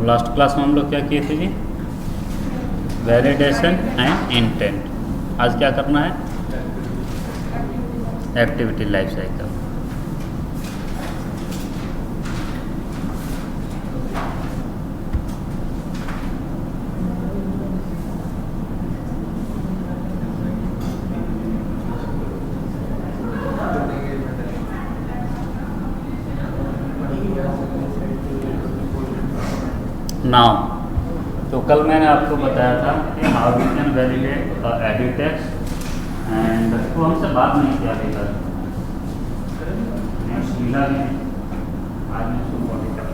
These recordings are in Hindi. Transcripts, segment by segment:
लास्ट क्लास में हम लोग क्या किए थे जी? Validation and intent. आज क्या करना है? Activity life cycle. नाउ तो कल मैंने आपको बताया था कि how we can validate edit text and तो हमसे बात नहीं किया अभी तक। मिला भी नहीं आज मैं उसको बॉडी कर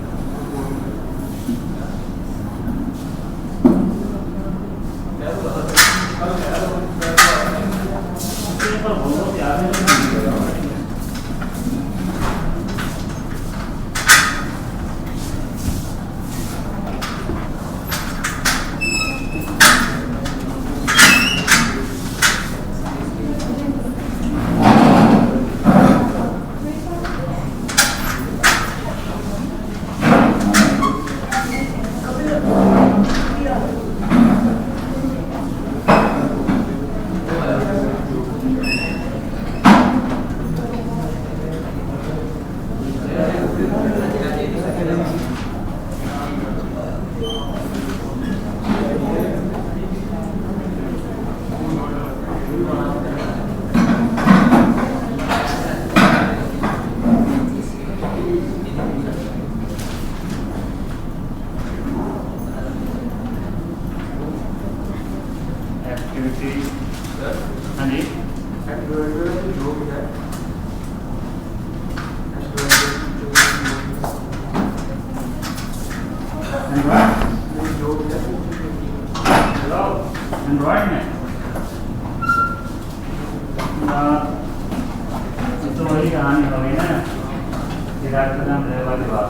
हाँ जी एंड्रॉइड में तो वही कहानी हो गई ना कि डॉक्टर नाम रहे वाली बात।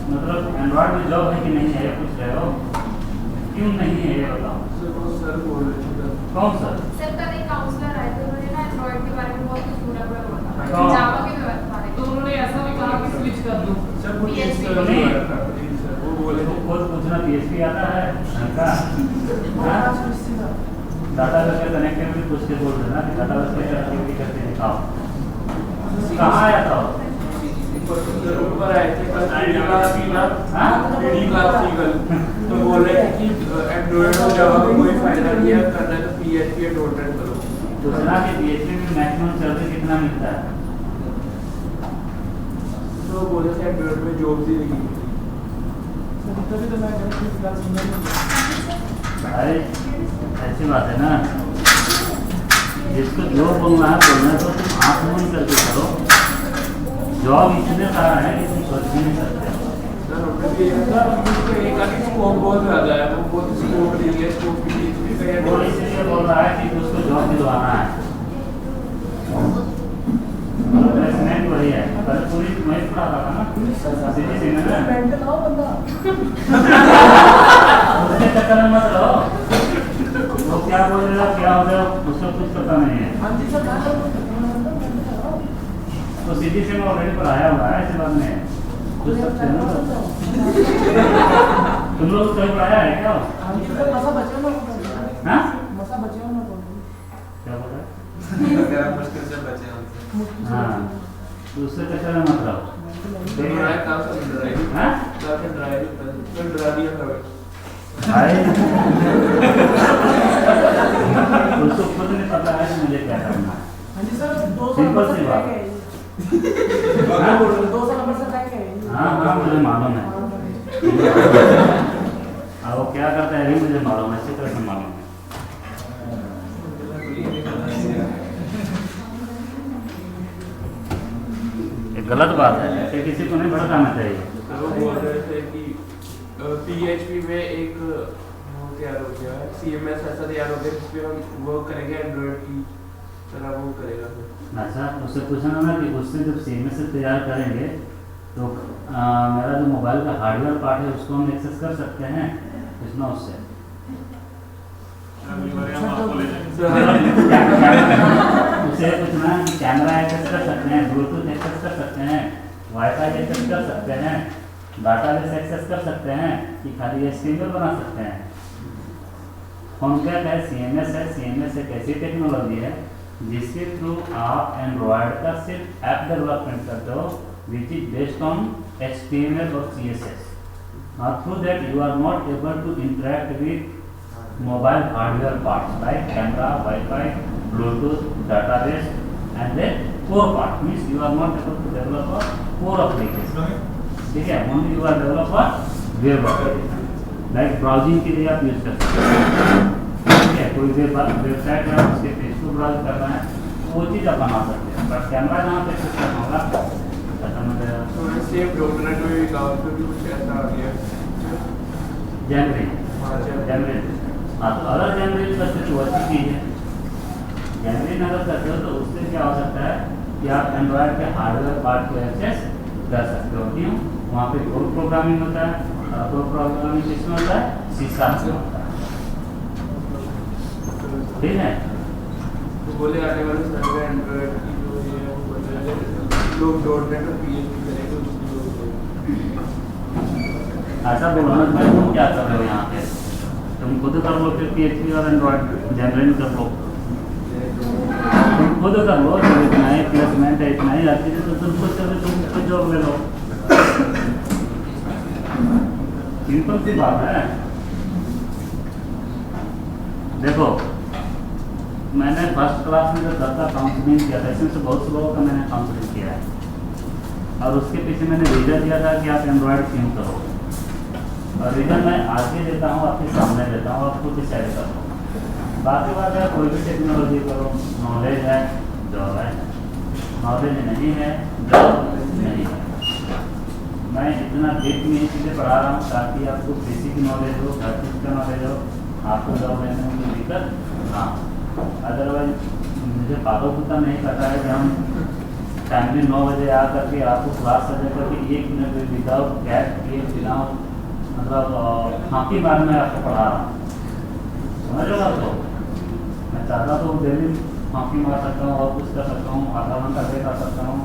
मतलब एंड्रॉइड में जॉब है कि नहीं है पूछ रहे हो? क्यों नहीं है ये बताओ। कौन सर? सर कल एक काउंसलर आए थे, उन्होंने ना एंड्रॉइड के बारे में बहुत कुछ बुरा बुरा बोला, हाँ। जावा के बारे में। तो उन्होंने ऐसा भी कहा कि स्विच कर दो। सर वो बोले तो खुद पूछना पीएचपी आता है शंका डाटा बेस के कनेक्टिविटी पूछ के बोल देना कि डाटा बेस के कनेक्टिविटी करके दिखाओ। कहाँ आया था? ऊपर आए थे कल तो बोल रहे थे कि एंड्रॉइड और जावा में कोई फायदा नहीं है, करना है तो पीएचपी या डॉटनेट करो। दूसरा कि पीएचपी में मैक्सिमम सैलरी कितना मिलता है? तो बोले थे एंड्रॉइड में जॉब ही नहीं मिलती। तभी तो मैं भाई ऐसी बात है ना, जिसको जो बोलना है बोलना तो तुम आँख बंद करके करो। जॉब इतने सारा है कि तुम सोच भी नहीं सकते। स्कोप बहुत ज़्यादा है, वो बहुत स्कोप नहीं है, स्कोप की वो इसलिए बोल रहा है कि उसको जॉब दिलवाना है। प्लेसमेंट वही है, पर पूरी वही पढ़ा रहा था ना सिटी से ना उसके चक्कर में मत रहो। वो क्या बोल रहा है क्या हो गया उसको कुछ पता नहीं है। तो सिटी से में ऑलरेडी पढ़ाया हुआ है, ऐसी बात नहीं है। कुछ सकते हैं ना तुम लोग कहीं पढ़ाया है क्या? हाँ क्या बोल रहा है? मुश्किल से बचे हमसे। हाँ तो उससे चक्कर में मत रहो। भाई उसको खुद नहीं पता है कि मुझे क्या करना है। सिंपल सी बात। हाँ हाँ मुझे मालूम है। अब वो क्या करता है भी मुझे मालूम है, अच्छी तरह से मालूम है। ये गलत बात है, ऐसे किसी को नहीं भड़काना चाहिए। वो बोल रहे थे कि पीएचपी में एक वो तैयार हो गया है, सीएमएस ऐसा तैयार हो गया जिसपे हम वर्क करेंगे एंड्रॉइड की तरह वो करेगा। अच्छा उससे पूछना ना कि उससे जब सीएमएस से तैयार करेंगे तो मेरा जो मोबाइल का हार्डवेयर पार्ट है उसको हम एक्सेस कर सकते हैं इसमें उससे। उसे पूछना कि कैमरा एक्सेस कर सकते हैं, ब्लूटूथ एक्सेस कर सकते हैं, वाईफाई एक्सेस कर सकते हैं, डाटाबेस एक्सेस कर सकते हैं कि खाली HTML बना सकते हैं? कॉन्कैट है, CMS है। CMS एक ऐसी टेक्नोलॉजी है जिसके थ्रू आप एंड्रॉयड का सिर्फ ऐप डेवलपमेंट करते हो which is based on HTML और CSS. Through that you are not able to interact with mobile hardware parts like camera, Wi-Fi, Bluetooth, database, and then core part means you are not able to develop a core application. ठीक है, only you are develop a web application. Like browsing के लिए आप यूज कर सकते हैं. ठीक है, कोई वेबसाइट है उसके पेज को ब्राउज कर रहे हैं तो वो चीज़ आप बना सकते हैं. बट कैमरा जहाँ पे सिस्टम होगा खत्म हो जाएगा. तो सेम डॉक्यूमेंट में भी गाँव पे भी कुछ ऐसा आ गया जनवरी. हाँ, तो अगर जनवरी करते तो अच्छी चीज़ है. जनवरी में अगर करते हो तो उससे क्या हो सकता है कि आप एंड्रॉयड के हार्डवेयर पार्ट को एक्सेस कर सकते हो. क्यों? वहाँ पे कोर प्रोग्रामिंग होता है और कोर प्रोग्रामिंग किसमें होता है? C# में होता है. ठीक है. तो बोले आने वाले समय में एंड्रॉयड की जो ये है वो बदल लोग .NET और PHP करेंगे उसकी. ऐसा बोलो ना भाई, तुम क्या कर रहे हो यहाँ पे? तुम खुद कर लो फिर PHP और एंड्रॉयड जनरल कर लो. तुम खुद कर लो. जब इतना ही प्लेसमेंट है, इतना ही आती है तो तुम खुद कर तुम खुद जॉब ले लो. सिंपल सी बात है. देखो, मैंने फर्स्ट क्लास में जो सबका काउंसलिंग किया था इसमें से बहुत से लोगों का मैंने काउंसलिंग किया है और उसके पीछे मैंने रीज़न दिया था कि आप एंड्रॉयड क्यों करो. और रीज़न मैं आगे देता हूँ, आपके सामने देता हूँ, आप खुद डिसाइड करो. बाकी बात है कोई भी टेक्नोलॉजी करो, नॉलेज है जॉब है, नॉलेज नहीं है जॉब नहीं है. मैं इतना डीप में चीज़ें पढ़ा रहा हूँ ताकि आपको बेसिक नॉलेज हो, हर चीज़ का नॉलेज हो, आपको जॉब लेने में कोई दिक्कत ना. अदरवाइज मुझे पागल कुत्ता नहीं पता है कि हम टाइमली 9 बजे आ करके आपको क्लास सजा करके 1 मिनट विदाउट कैट किए बिना मतलब फाँकी बार में आपको पढ़ा रहा हूँ. समझ लो आप. तो मैं चाहता तो डेली फाँकी मार सकता हूँ और कुछ कर सकता हूँ, आधा घंटा दे कर सकता हूँ,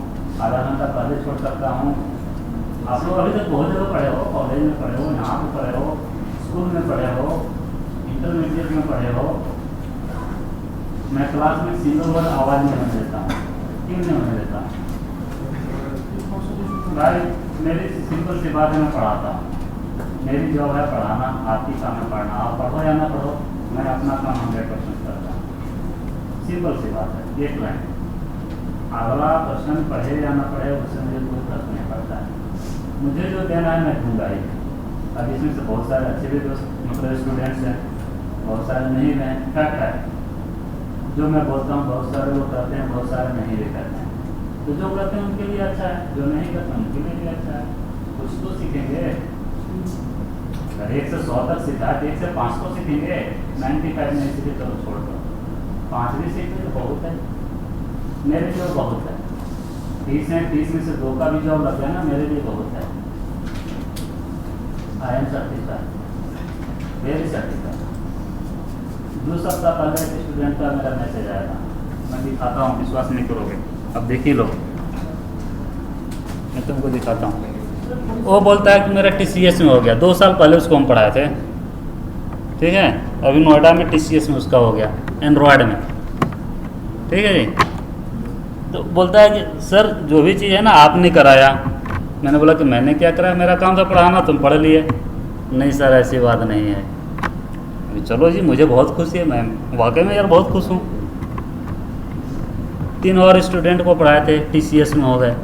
आधा घंटा पहले छोड़ सकता हूँ. आप लोग अभी तक बहुत जगह पढ़े हो, कॉलेज में पढ़े हो, यहाँ पे पढ़े हो, स्कूल में पढ़े हो, इंटरमीडिएट में पढ़े हो. मैं क्लास में सिंगल वर्ड आवाज़ नहीं होने देता हूँ. क्यों नहीं होने देता? भाई मेरी सिंपल सी बात है, मैं पढ़ाता हूँ. मेरी जॉब है पढ़ाना, आपकी काम है पढ़ना. आप पढ़ो या ना पढ़ो, मैं अपना काम 100% करता हूँ. सिंपल सी बात है. एक लाइन. अगला पर्सन पढ़े या ना पढ़े उससे मुझे कोई फर्क नहीं पड़ता है. मुझे जो देना है मैं दूंगा ही. अब इसमें से बहुत सारे अच्छे भी दोस्त मतलब स्टूडेंट्स हैं, बहुत सारे नहीं हैं. फैक्ट है जो मैं बोलता हूँ. बहुत सारे लोग करते हैं, बहुत सारे नहीं भी करते हैं. तो जो करते हैं उनके लिए अच्छा है, जो नहीं करते उनके लिए भी अच्छा है. कुछ तो सीखेंगे. अगर 1 से 100 तक सीखा है 1 से 5 को सीखेंगे. 95 नहीं सीखे तो छोड़ दो. 5 भी सीखे तो बहुत है. मेरे लिए बहुत है. 30 है, 30 में से 2 का भी जॉब लग गया ना, मेरे लिए बहुत है. I am certified, very certified. 2 सप्ताह पहले एक स्टूडेंट का मेरा मैसेज आया था. मैं दिखाता हूँ, विश्वास नहीं करोगे. अब देख ही लो, मैं तुमको दिखाता हूँ. वो बोलता है कि मेरा TCS में हो गया. 2 साल पहले उसको हम पढ़ाए थे. ठीक है, अभी नोएडा में TCS में उसका हो गया एंड्रॉयड में. ठीक है जी. तो बोलता है कि सर जो भी चीज़ है ना आपने कराया. मैंने बोला कि मैंने क्या कराया, मेरा काम था पढ़ाना, तुम पढ़ लिए. नहीं सर ऐसी बात नहीं है. चलो जी, मुझे बहुत खुशी है, मैं वाकई में यार बहुत खुश हूँ. 3 और स्टूडेंट को पढ़ाए थे, TCS में हो गए.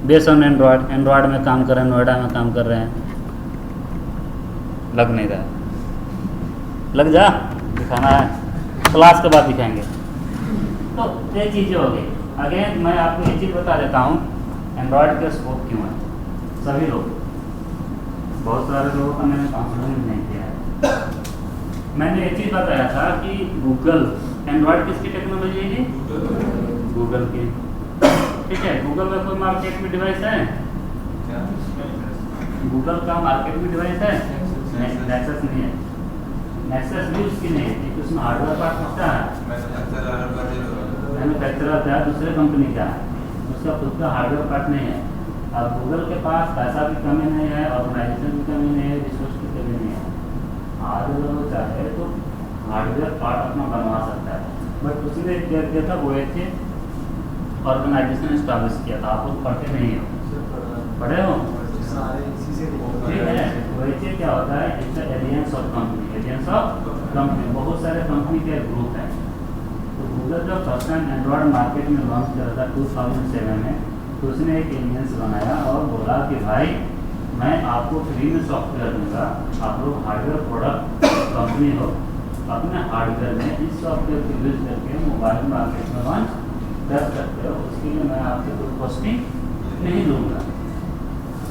बेस्ड ऑन एंड्रॉयड में काम कर रहे हैं, नोएडा में काम कर रहे हैं. लग नहीं रहा है. लग जा, दिखाना है. क्लास के बाद दिखाएंगे. तो ये चीज़ें हो गई. अगेन मैं आपको ये चीज़ बता देता हूँ एंड्रॉयड का स्कोप क्यों है. सभी लोग, बहुत सारे लोगों का मैंने काउंसलिंग नहीं किया है. मैंने एक चीज़ बताया था कि गूगल, एंड्रॉयड किसकी टेक्नोलॉजी है? गूगल की. ठीक है, गूगल का कोई मार्केट में डिवाइस है? गूगल का मार्केट में डिवाइस है? नेक्सस नहीं है. नेक्सस भी उसकी नहीं है, उसमें हार्डवेयर पार्ट किसका है? मैन्युफैक्चरर का है, दूसरे कंपनी का है. उसका खुद का हार्डवेयर पार्ट नहीं है. अब गूगल के पास पैसा की कमी नहीं है, ऑर्गेनाइजेशन की कमी नहीं है, रिसोर्स की कमी नहीं है। आज अगर वो चाहे तो हार्डवेयर पार्ट अपना बनवा सकता है। बट उसने क्या किया था, वो एक ऑर्गेनाइजेशन इस्टेब्लिश किया था। आप लोग पढ़ते नहीं हो, पढ़े हो? ठीक है। वैसे क्या होता है, it's aliens of company, aliens of company, बहुत सारे कंपनी के ग्रुप हैं। तो गूगल जब फर्स्ट टाइम एंड्रॉयड मार्केट में लॉन्च किया था 2007 में, तो उसने एक एलियंस बनाया और बोला कि भाई मैं आपको फ्री में सॉफ्टवेयर दूंगा, आप लोग हार्डवेयर प्रोडक्ट कंपनी हो, अपने हार्डवेयर में इस सॉफ्टवेयर को यूज करके मोबाइल मार्केट में लॉन्च कर सकते हो। उसके लिए मैं आपसे कोई कॉस्टिंग नहीं लूँगा।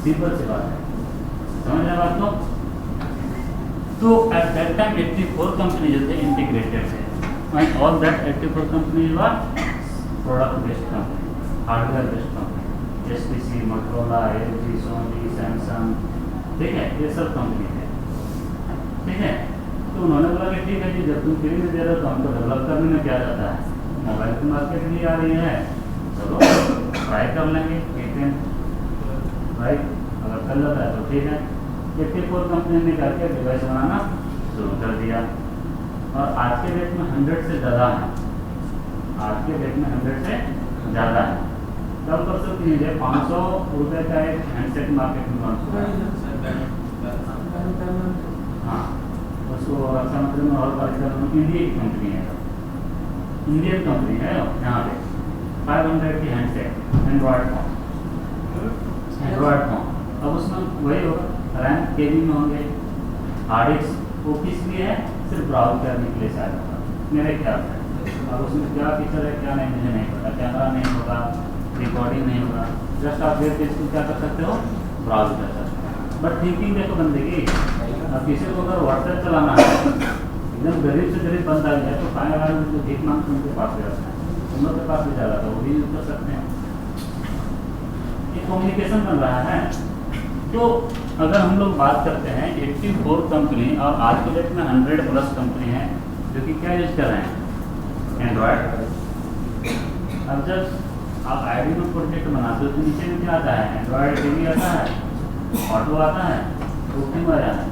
सिंपल सी बात है, समझ रहे बात को? तो एट दैट टाइम 84 कंपनी जो थे इंटीग्रेटेड थे, and all that 84 company were product based company, hardware based company, SPC, Motorola, LG, Sony, Samsung, ठीक है, ये सब कंपनी थे। ठीक है, तो उन्होंने बोला कि ठीक है जी, जब तुम फ्री में दे रहे हो तो हमको डेवलप करने में क्या जाता है, मोबाइल की मार्केट भी आ रही है, चलो ट्राई कर लेंगे, एक दिन राइट, अगर कर लेता है तो ठीक है। 84 कंपनी ने करके डिवाइस बनाना शुरू कर दिया, और आज के डेट में 100 से ज़्यादा है, आज के डेट में 100 से ज़्यादा है। कल परसों की लीजिए 500 रुपये का एक हैंडसेट मार्केट में लॉन्च हुआ है। हाँ, उसको रक्षा मंत्री में और इंडियन कंपनी है, इंडियन कंपनी है यहाँ पे। 500 की handset, Android phone, Android phone. अब उसमें वही होगा, रैम केबी में होंगे, हार्ड डिस्क वो किस लिए है, सिर्फ ब्राउज करने के लिए शायद होगा मेरे ख्याल से। अब उसमें क्या फीचर है क्या नहीं मुझे नहीं पता, कैमरा नहीं होगा, रिकॉर्डिंग नहीं होगा, जस्ट आप देख के इसको क्या कर सकते हो, ब्राउज कर सकते हो। बट थिंकिंग देखो बंदे की, अब किसी को अगर व्हाट्सएप चलाना है, एकदम गरीब से गरीब बंदा है तो 5,000 जो भीख मांग के उनके पास रहता है, उन लोग के पास भी जा रहा था, वो भी यूज कर सकते हैं। ये कम्युनिकेशन बन रहा है। तो अगर हम लोग बात करते हैं 84 कंपनी, और आज के डेट में 100+ कंपनी है जो कि क्या यूज कर रहे हैं, एंड्रॉयड। अब जब आप आईडी में प्रोजेक्ट बनाते हो तो नीचे में क्या आता है, एंड्रॉयड टीवी आता है, ऑटो आता है, बुकिंग आ जाता है।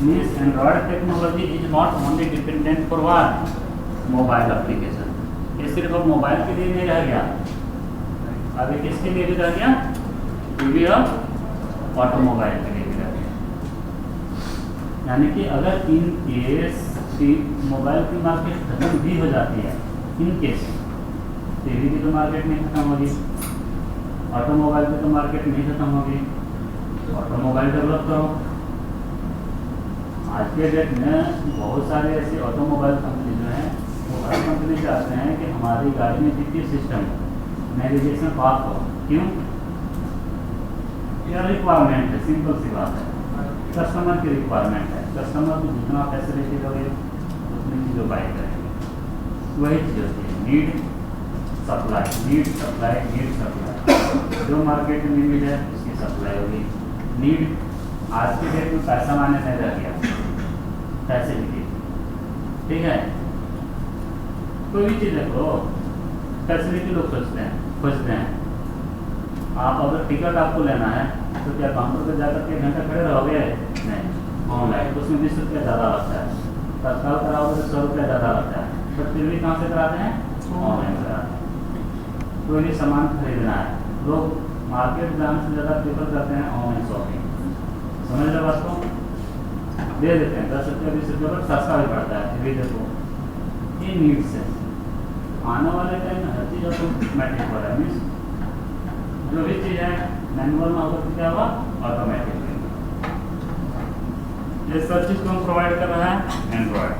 Means Android technology is not only dependent for what, mobile application. ये सिर्फ अब मोबाइल के लिए नहीं रह गया, अभी किसके लिए भी रह गया, टीवी और ऑटोमोबाइल के लिए भी रह गया। यानी कि अगर इन केस मोबाइल की मार्केट खत्म भी हो जाती है, इन केस टीवी की तो मार्केट नहीं खत्म होगी, ऑटोमोबाइल की तो मार्केट नहीं खत्म होगी, ऑटोमोबाइल डेवलप करो। आज के डेट में बहुत सारे ऐसी ऑटोमोबाइल कंपनी जो हैं, वो हर कंपनी चाहते हैं कि हमारी गाड़ी में जीपीएस सिस्टम हो, नेविगेशन पास हो। क्यों? यह रिक्वायरमेंट है, सिंपल सी बात है, कस्टमर की रिक्वायरमेंट है। कस्टमर को जितना फैसिलिटी दोगे उतनी चीज़ों बाई करेंगे, वही चीज़ होती है need supply, need supply, need supply. जो मार्केट में नीड है उसकी सप्लाई होगी। नीड आज के डेट में पैसा माने नहीं रह गया, फैसिलिटी, ठीक है। कोई भी चीज़ देखो, फैसिलिटी लोग खोजते हैं। आप अगर टिकट आपको लेना है तो क्या काउंटर पर जाकर के 1 घंटा खड़े रहोगे? नहीं, ऑनलाइन तो उसमें 20 रुपया ज़्यादा लगता है, तत्काल कराओगे तो 100 रुपया ज़्यादा लगता है, बट फिर भी कहाँ से कराते हैं, ऑनलाइन कराते हैं। कोई भी सामान खरीदना है, लोग मार्केट जाने से ज़्यादा प्रेफर करते हैं ऑनलाइन शॉपिंग। समझ लो बात को, दे देते हैं 10 रुपया 20 रुपया, बट सस्ता भी पड़ता है। फिर देखो ये नीड्स है, आने वाले टाइम में हर चीज़ ऑटोमेटिक हो रहा है। मीन्स जो भी चीज़ है मैनुअल में होगा तो क्या हुआ, ऑटोमेटिक। ये सब चीज़ को हम प्रोवाइड कर रहा है एंड्रॉयड।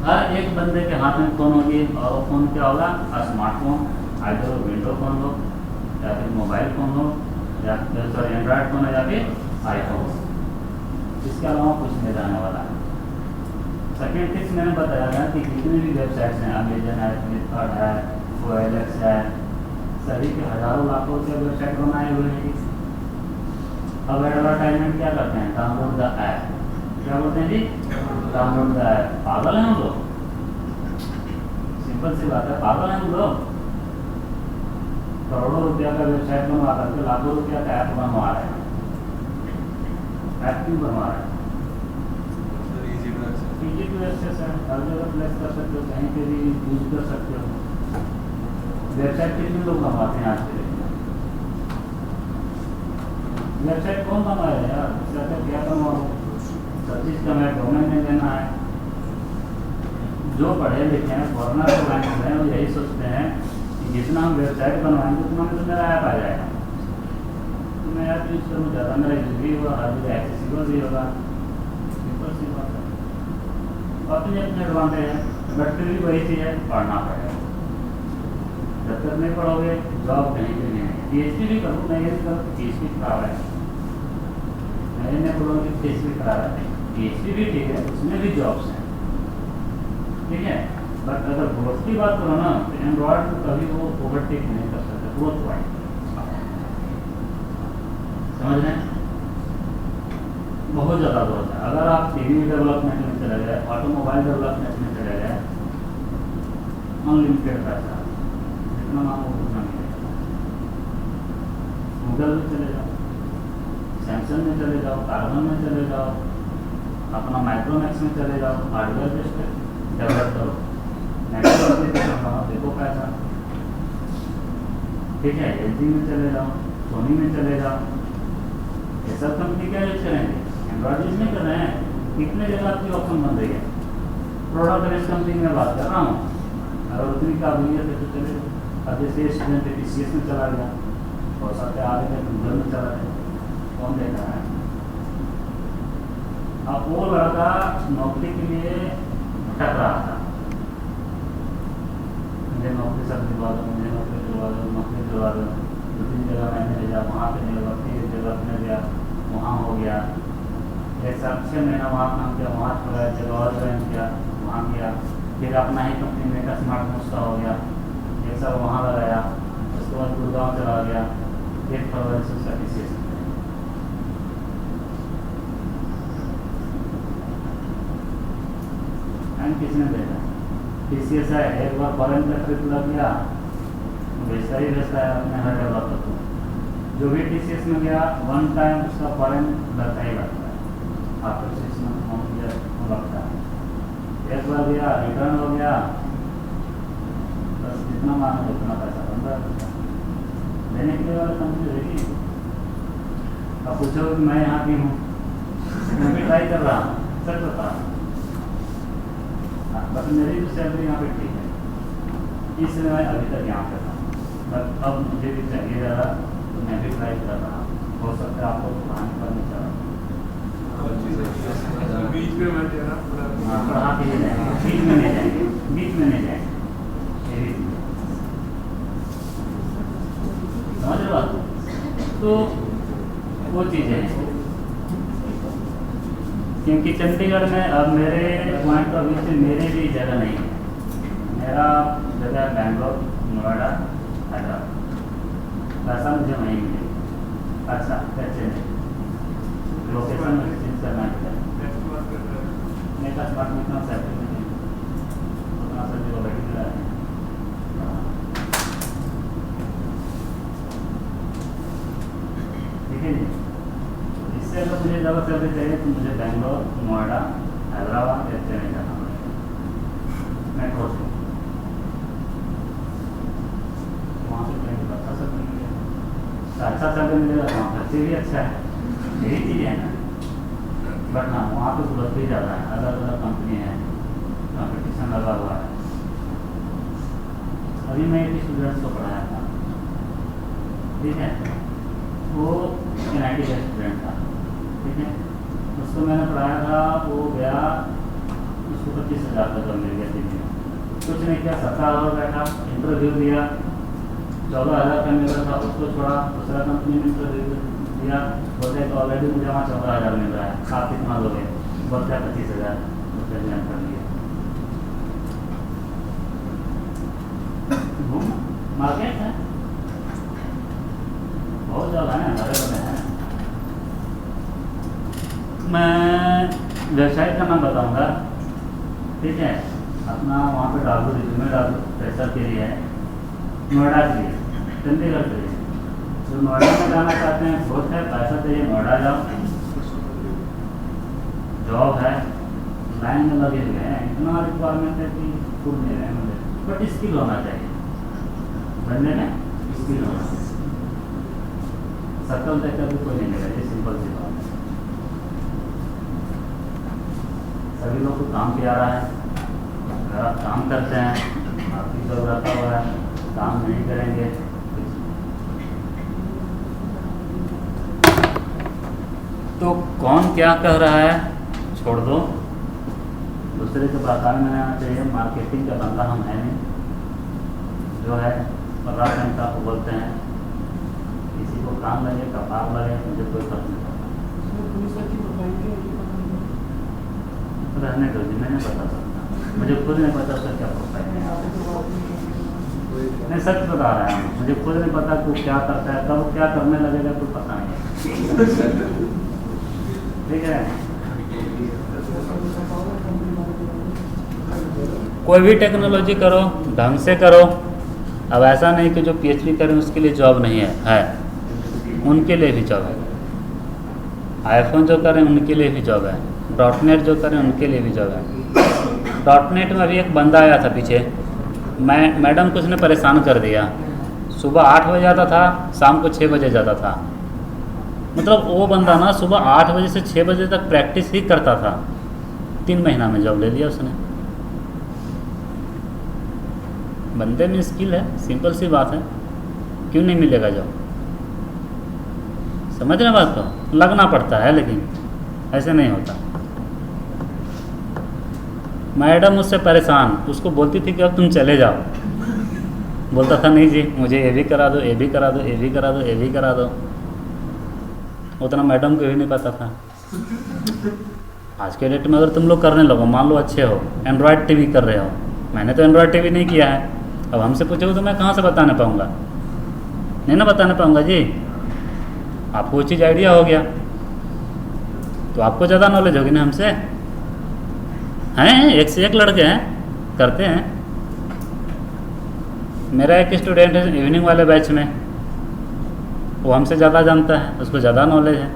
हर एक बंदे के हाथ में फ़ोन होगी, और वो फ़ोन क्या होगा, स्मार्टफोन, आइदर वो विंडो फ़ोन हो या फिर मोबाइल फ़ोन हो, या सॉरी एंड्रॉयड फ़ोन है या फिर आईफोन। इसके अलावा कुछ नहीं जाने वाला है। सेकेंड टिप्स मैंने बताया था कि जितने भी वेबसाइट्स हैं, अमेजन है, फ्लिपकार्ट है, OLX है, सभी के हज़ारों लाखों से वेबसाइट बनाए हुए हैं। अब एडवर्टाइजमेंट क्या करते हैं, डाउनलोड द ऐप, क्या बोलते हैं जी, डाउनलोड द ऐप। पागल हैं हम लोग, सिंपल सी बात है, पागल हैं हम लोग। करोड़ों रुपया का वेबसाइट बनवा करके लाखों रुपया का ऐप बनवा रहे हैं। ऐप क्यों बनवा रहे हैं? इजी टू एक्सेस है, हर जगह प्लेस कर सकते हो, कहीं पे भी यूज कर सकते हो। वेबसाइट कितने लोग बनवाते हैं आज के डेट में? वेबसाइट कौन बनवाएगा यार? इससे क्या बनवाओ? सब चीज़ का मैं डोमेन नहीं देना है। जो पढ़े लिखे हैं फॉरनर को बैंक हैं वो यही सोचते हैं कि जितना हम वेबसाइट बनवाएंगे उतना में तो मेरा ऐप आ जाएगा, तो मैं ऐप यूज़ करूँ, ज़्यादा मेरा यूज भी होगा, हर जगह एक्सेसिबल भी होगा। सिंपल सी बात है। अपने अपने एडवांटेज है, बट फिर भी वही चीज़ है, पढ़ना पड़ेगा। जब तक नहीं पढ़ोगे जॉब कहीं भी नहीं है। PhD भी करूँ, मैं ये करूँ PhD खराब है, मैं नहीं बोलूँ कि PhD खराब है, PhD भी ठीक है, उसमें भी जॉब्स हैं, ठीक है। बट अगर ग्रोथ की बात करो ना तो एंड्रॉयड को कभी वो ओवरटेक नहीं कर सकता, ग्रोथ वाइज, समझ रहे हैं? बहुत ज़्यादा ग्रोथ है। अगर आप टीवी डेवलपमेंट में चले गए, ऑटोमोबाइल डेवलपमेंट में चले गए, अनलिमिटेड पैसा, जितना मांगो उतना मिलेगा। गूगल में चले जाओ, सैमसंग में चले जाओ, कार्बन में चले जाओ, अपना माइक्रोमैक्स में चले जाओ, हार्डवेयर बेस्ड डेवलप करो, नेटवर्क एप्लीकेशन बनाओ, देखो पैसा, ठीक है। LG में चले जाओ, सोनी में चले जाओ, ये सब कंपनी क्या यूज करेंगे? एंड्रॉइड यूज नहीं कर रहे हैं। कितने जगह आपकी ऑप्शन बन रही है? प्रोडक्ट बेस्ड कंपनी में बात कर रहा हूँ, अगर उतनी काबिलियत है तो चले। अब जैसे स्टूडेंट TCS में चला गया, हो सकता है आगे गूगल में चला जाए, कौन देखा है? अब वो लड़का नौकरी के लिए भटक रहा था, मुझे नौकरी सब दिलवा दो, मुझे नौकरी दिलवा दो, नौकरी दिलवा दो। 2-3 जगह मैंने भेजा, वहाँ पे नहीं हुआ, फिर एक जगह अपने गया, वहाँ हो गया। 1-6 महीना वहाँ काम किया, वहाँ छोड़ा, एक जगह और ज्वाइन किया, वहाँ किया, फिर अपना ही कंपनी में का स्मार्ट मोस्ट का हो गया, एक साल वहाँ लगाया, उसके बाद गुड़गांव चला गया, 1 फरवरी से उसका TCS किसने भेजा? TCS है, एक बार फॉरेन का ट्रिप लग गया, वैसा ही वैसा है अपने हर डेवलपर को। जो भी TCS में गया 1 टाइम उसका फॉरेन लगता ही लगता है, आफ्टर 6 मंथ लगता है। एक बार गया, रिटर्न हो गया, बस जितना मांगे उतना पैसा बन रहा है देने के लिए वाले कंपनी रहेगी। अब पूछो कि मैं यहाँ की हूँ, मैं भी ट्राई कर रहा हूँ, सच बता रहा हूँ, बट मेरी भी सैलरी यहाँ पे ठीक है, इसलिए मैं अभी तक यहाँ पे था। बट अब मुझे भी चाहिए ज़्यादा, तो मैं भी ट्राई कर रहा हूँ। हो सकता है आपको पढ़ाने पर नहीं चला, बीच में मैं तेरा हाँ पढ़ा के ले जाएंगे, बीच में नहीं जाएंगे, बीच में नहीं जाएंगे, समझ रहे बात? तो वो चीज़ें हैं, क्योंकि चंडीगढ़ में अब मेरे पॉइंट ऑफ व्यू से मेरे लिए जगह नहीं है। मेरा जगह है बेंगलोर, नोएडा, हैदराबाद, पैसा मुझे वहीं मिलेगा। अच्छा कैसे नहीं, लोकेशन में चेंज करना है, मेरा स्मार्ट में इतना सेटिंग नहीं, उतना सब जगह बैठ रहा है। ठीक है जी, इससे अगर मुझे ज़्यादा सैलरी चाहिए तो मुझे बेंगलोर, नोएडा, हैदराबाद या चेन्नई जाना पड़ेगा, मेट्रो से। वहाँ पे कहीं अच्छा सब मिलेगा, अच्छा सैलरी मिलेगा, वहाँ खर्चे भी अच्छा है, यही चीज़ है ना। बट हाँ वहाँ पे ग्रोथ भी ज़्यादा है, अलग अलग कंपनी है, कंपटीशन लगा हुआ है। अभी मैं एक स्टूडेंट्स को पढ़ाया था, ठीक है, वो NIT का स्टूडेंट था, ठीक है, उसको मैंने पढ़ाया था, वो गया, उसको 25,000 का जॉब मिल गया दिल्ली में, कुछ नहीं किया, 17 और बैठा, इंटरव्यू दिया, 14,000 का मिल रहा था, उसको छोड़ा, दूसरा कंपनी में इंटरव्यू दिया, बोलते तो ऑलरेडी मुझे वहाँ 14,000 मिल रहा है, आप कितना लोगे? बोलते 25,000, उसका ज्वाइन कर लिया। मार्केट है बहुत ज़्यादा है, हमारे बने हैं। मैं वेबसाइट का नाम बताऊंगा, ठीक है, अपना वहाँ पे डाल दो, रिज्यूमे डाल दो, फ्रेशर के लिए है, नोएडा के लिए, चंडीगढ़ चाहिए। जो नोएडा में जाना चाहते हैं बहुत है, पैसा चाहिए नोएडा जाओ, जॉब है, लाइन में लगे हुए हैं, इतना रिक्वायरमेंट है कि खुद नहीं रहे मुझे, बट स्किल होना चाहिए बनने में, स्किल होना चाहिए। सर्कल देखकर भी कोई नहीं मिलेगा, ये सिंपल सी बात है। सभी लोग को काम प्यारा है, अगर आप काम करते हैं, आपकी जॉब रखा हुआ है, काम नहीं करेंगे तो कौन क्या कह रहा है छोड़ दो, दूसरे के बाजार में आना चाहिए। मार्केटिंग का बंदा हम है नहीं, जो है पर्यावरण का बोलते हैं, किसी को काम लगे कपार लगे मुझे कोई फर्क नहीं पड़ता। रहने दो जी, मैं नहीं बता सकता, मुझे खुद नहीं पता उसका क्या प्रोफाइल है। नहीं सच बता रहा है, मुझे खुद नहीं पता तू क्या करता है, कब क्या करने लगेगा तो पता नहीं। ठीक है, कोई भी टेक्नोलॉजी करो ढंग से करो। अब ऐसा नहीं कि जो पीएचडी करें उसके लिए जॉब नहीं है, उनके लिए भी जॉब है। आईफोन जो करें उनके लिए भी जॉब है, डॉटनेट जो करें उनके लिए भी जॉब है। डॉटनेट में अभी एक बंदा आया था पीछे, मैडम को उसने परेशान कर दिया। सुबह 8 बजे आता था, शाम को 6 बजे जाता था। मतलब वो बंदा ना सुबह 8 बजे से 6 बजे तक प्रैक्टिस ही करता था। 3 महीना में जॉब ले लिया उसने। बंदे में स्किल है, सिंपल सी बात है, क्यों नहीं मिलेगा जॉब? समझ रहे बात को? लगना पड़ता है, लेकिन ऐसे नहीं होता। मैडम उससे परेशान, उसको बोलती थी कि अब तुम चले जाओ, बोलता था नहीं जी मुझे ये भी करा दो, ये भी करा दो, ये भी करा दो, ये भी करा दो। उतना मैडम को भी नहीं पता था। आज के डेट में अगर तुम लोग करने लगो, मान लो अच्छे हो, एंड्रॉयड टीवी कर रहे हो, मैंने तो एंड्रॉयड टीवी नहीं किया है, अब हमसे पूछोगे तो मैं कहाँ से बताने पाऊँगा? नहीं ना बताने पाऊँगा जी। आपको वो चीज़ आइडिया हो गया तो आपको ज़्यादा नॉलेज होगी ना हमसे। हैं एक से एक लड़के हैं, करते हैं। मेरा एक स्टूडेंट है इवनिंग वाले बैच में, वो हमसे ज़्यादा जानता है, उसको ज़्यादा नॉलेज है।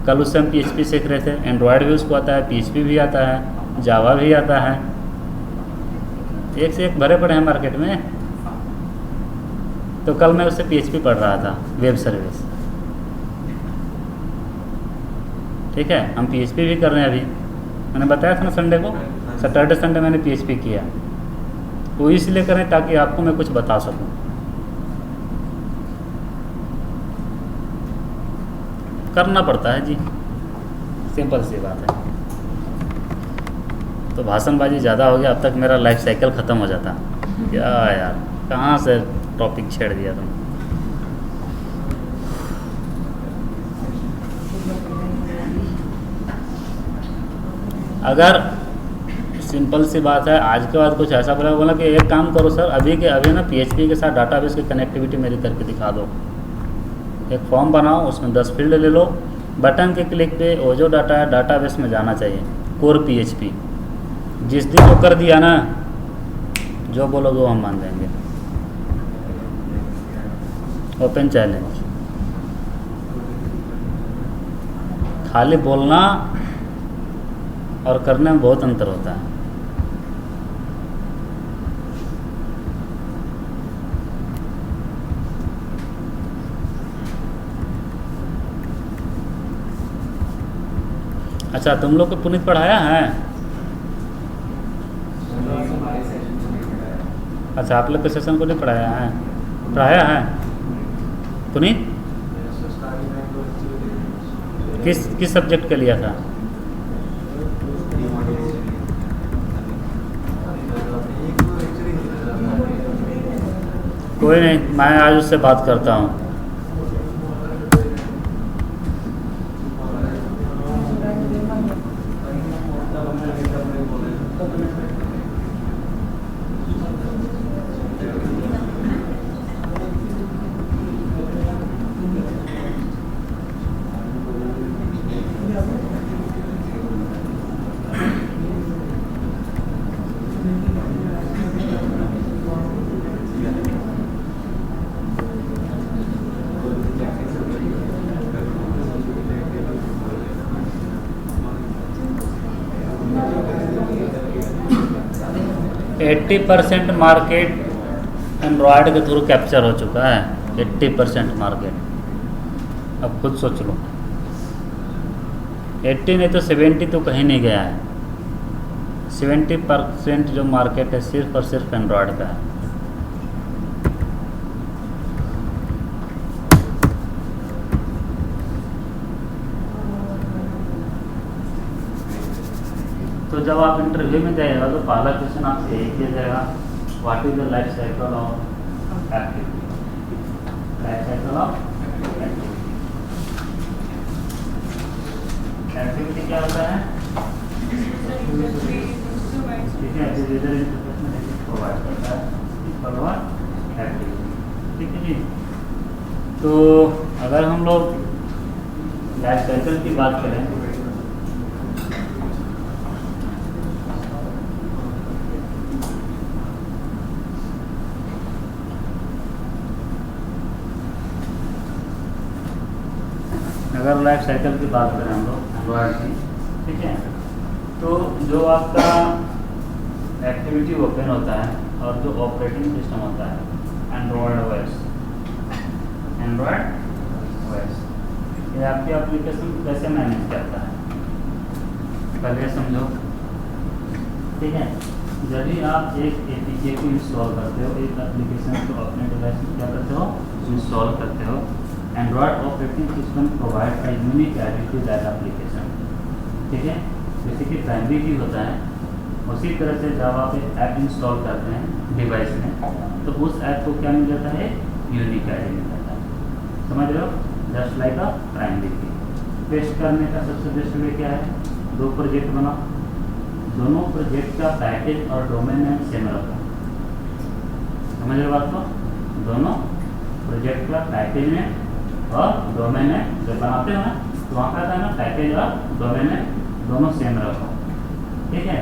कल उससे हम PHP सीख रहे थे, एंड्रॉयड भी उसको आता है, PHP भी आता है, जावा भी आता है। एक से एक भरे पड़े हैं मार्केट में। तो कल मैं उससे PHP पढ़ रहा था, वेब सर्विस। ठीक है, हम PHP भी कर रहे हैं अभी। मैंने बताया था ना संडे को, सैटरडे संडे मैंने PHP किया। वो इसलिए करें ताकि आपको मैं कुछ बता सकूं। करना पड़ता है जी, सिंपल सी बात है। तो भाषणबाजी ज़्यादा हो गया, अब तक मेरा लाइफ साइकिल ख़त्म हो जाता। क्या यार, कहाँ से टॉपिक छेड़ दिया तुम। अगर सिंपल सी बात है, आज के बाद कुछ ऐसा बोला कि एक काम करो सर, अभी के अभी ना PHP के साथ डाटाबेस की कनेक्टिविटी मेरी करके दिखा दो। एक फॉर्म बनाओ, उसमें 10 फील्ड ले लो, बटन के क्लिक पे वो जो डाटा है डाटाबेस में जाना चाहिए, कोर PHP। जिस दिन वो कर दिया ना, जो बोलोगे वो हम मान देंगे। Open challenge. खाली बोलना और करने में बहुत अंतर होता है। अच्छा, तुम लोग को पुनीत पढ़ाया है? अच्छा, आप लोग के सेशन को नहीं पढ़ाया है? पढ़ाया है पुनीत? किस सब्जेक्ट का लिया था? कोई नहीं, मैं आज उससे बात करता हूँ। 80% मार्केट एंड्रॉयड के थ्रू कैप्चर हो चुका है। 80% मार्केट। अब खुद सोच लो, 80 नहीं तो 70 तो कहीं नहीं गया है। 70% जो मार्केट है सिर्फ और सिर्फ एंड्रॉयड का है। तो जब आप इंटरव्यू में जाइएगा तो पहला क्वेश्चन आपसे यही किया जाएगा, what is the life cycle of activity. Life cycle of activity क्या होता है? ठीक है, प्रोवाइड करता है एक्टिविटी। ठीक है जी। तो अगर हम लोग लाइफ साइकिल की बात करें, अगर लाइफ साइकिल की बात करें हम लोग एंड्रॉयड की, ठीक है, तो जो आपका एक्टिविटी ओपन होता है और जो ऑपरेटिंग सिस्टम होता है एंड्रॉयड ओएस, ये आपकी एप्लीकेशन कैसे मैनेज करता है पहले समझो। ठीक है, जब भी आप एक एपीके को इंस्टॉल करते हो, एक एप्लीकेशन को अपने डिवाइस में क्या करते हो, इंस्टॉल करते हो, Android operating system provide a unique ID to that application. ठीक है, जैसे कि प्राइमरी की होता है, उसी तरह से जब आप एक ऐप इंस्टॉल करते हैं डिवाइस में, तो उस ऐप को क्या मिल जाता है, यूनिक आईडी मिल जाता है। समझ रहे हो, जस्ट लाइक अ प्राइमरी की। टेस्ट करने का सबसे बेस्ट वे क्या है, 2 प्रोजेक्ट बनाओ, दोनों प्रोजेक्ट का पैकेज और डोमेन नेम सेम रखो। समझ रहे हो बात को, दोनों प्रोजेक्ट का पैकेज में और डोमेन नेम जब बनाते हो ना, तो वहाँ का ना पैकेज और डोमेन नेम दोनों सेम रखो। ठीक है,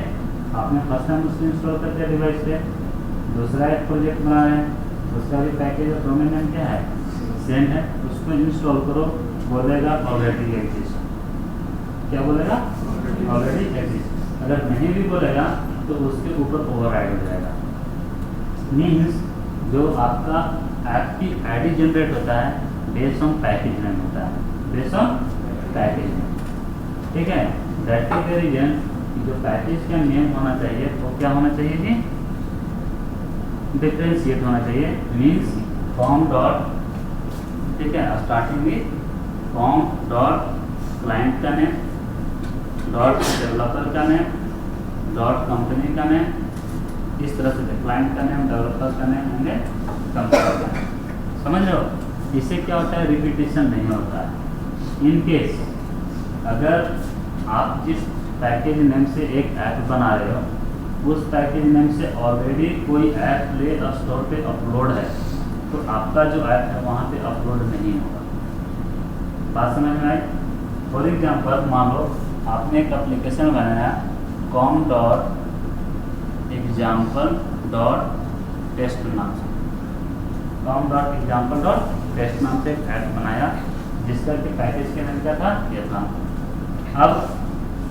आपने फर्स्ट टाइम उसको इंस्टॉल कर दिया डिवाइस पे, दूसरा एक प्रोजेक्ट बना रहे हैं, उसका भी पैकेज और डोमेन नेम क्या है, सेम है, उसको इंस्टॉल करो, बोलेगा ऑलरेडी एग्जिस्ट। क्या बोलेगा, ऑलरेडी एग्जिस्ट। अगर नहीं भी बोलेगा तो उसके ऊपर ओवरराइड हो जाएगा। मीन्स जो आपका ऐप की आईडी जनरेट होता है बेस्ड ऑन पैकेज नेम होता है, बेस्ड ऑन पैकेज नेम। ठीक है, दैट इज द रीजन जो पैकेज का नेम होना चाहिए वो क्या होना चाहिए जी, डिफरेंशिएट होना चाहिए। मीन्स फॉर्म डॉट, ठीक है, starting with form dot client का नेम, डॉट डेवलपर का नेम, डॉट कंपनी का नेम, इस तरह से क्लाइंट का नेम, डेवलपर का नेम होंगे, कंपनी का नेम। समझ रहे हो, इससे क्या होता है, रिपीटिशन नहीं होता है। इन केस अगर आप जिस पैकेज नेम से एक ऐप बना रहे हो, उस पैकेज नेम से ऑलरेडी कोई ऐप प्ले स्टोर पे अपलोड है, तो आपका जो ऐप है वहाँ पे अपलोड नहीं होगा। बात समझ में आई? फॉर एग्जाम्पल मान लो आपने एक एप्लीकेशन बनाया com.example.test नाम से, com.example.test नाम से एक ऐप बनाया जिसका कि पैकेज के नाम क्या था, ये था। अब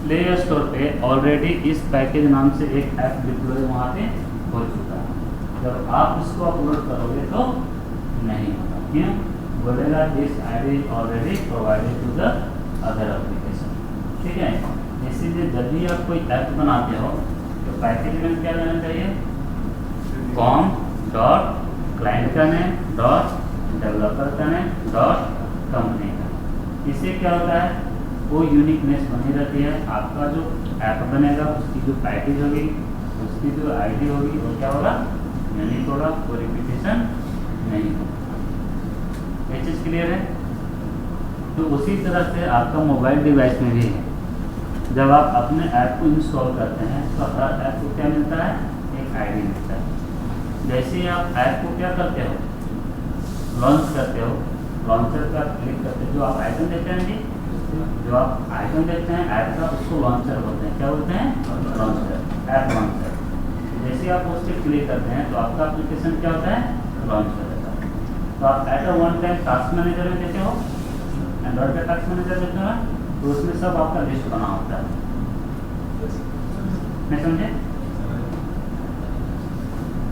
प्ले स्टोर पे ऑलरेडी इस पैकेज नाम से एक ऐप डिप्लॉय वहाँ पे हो चुका है। जब आप उसको अपलोड करोगे तो नहीं होगा, क्यों, बोलेगा this ID already provided to the other application. ठीक है, इसीलिए जब भी आप कोई ऐप बनाते हो तो पैकेज में क्या रहना चाहिए, कॉम डॉट क्लाइंट का नेम, डॉट डेवलपर का नेम, डॉट कंपनी का। इससे क्या होता है, वो यूनिकनेस बनी रहती है। आपका जो ऐप बनेगा उसकी जो पैकेज होगी, उसकी जो आईडी होगी, वो क्या होगा, यूनिक होगा, वो रिपीटेशन नहीं होगा। ये चीज़ क्लियर है? तो उसी तरह से आपका मोबाइल डिवाइस में भी है। जब आप अपने ऐप को इंस्टॉल करते हैं तो हर ऐप को क्या मिलता है, एक आईडी मिलता है। जैसे ही आप ऐप को क्या करते हो, लॉन्च करते हो, लॉन्चर का क्लिक करते हो, जो आप आइकन देते हैं जी, जो आप आइकन देते हैं ऐप का, उसको लॉन्चर बोलते हैं। क्या बोलते हैं, लॉन्चर, ऐप लॉन्चर। जैसे ही आप उस पर क्लिक करते हैं तो आपका एप्लीकेशन क्या होता है, लॉन्च हो जाता है। तो आप at a one time task manager में देते हो, एंड्रॉइड का टास्क मैनेजर देते हो, तो उसमें सब आपका लिस्ट बना होता है। नहीं समझे?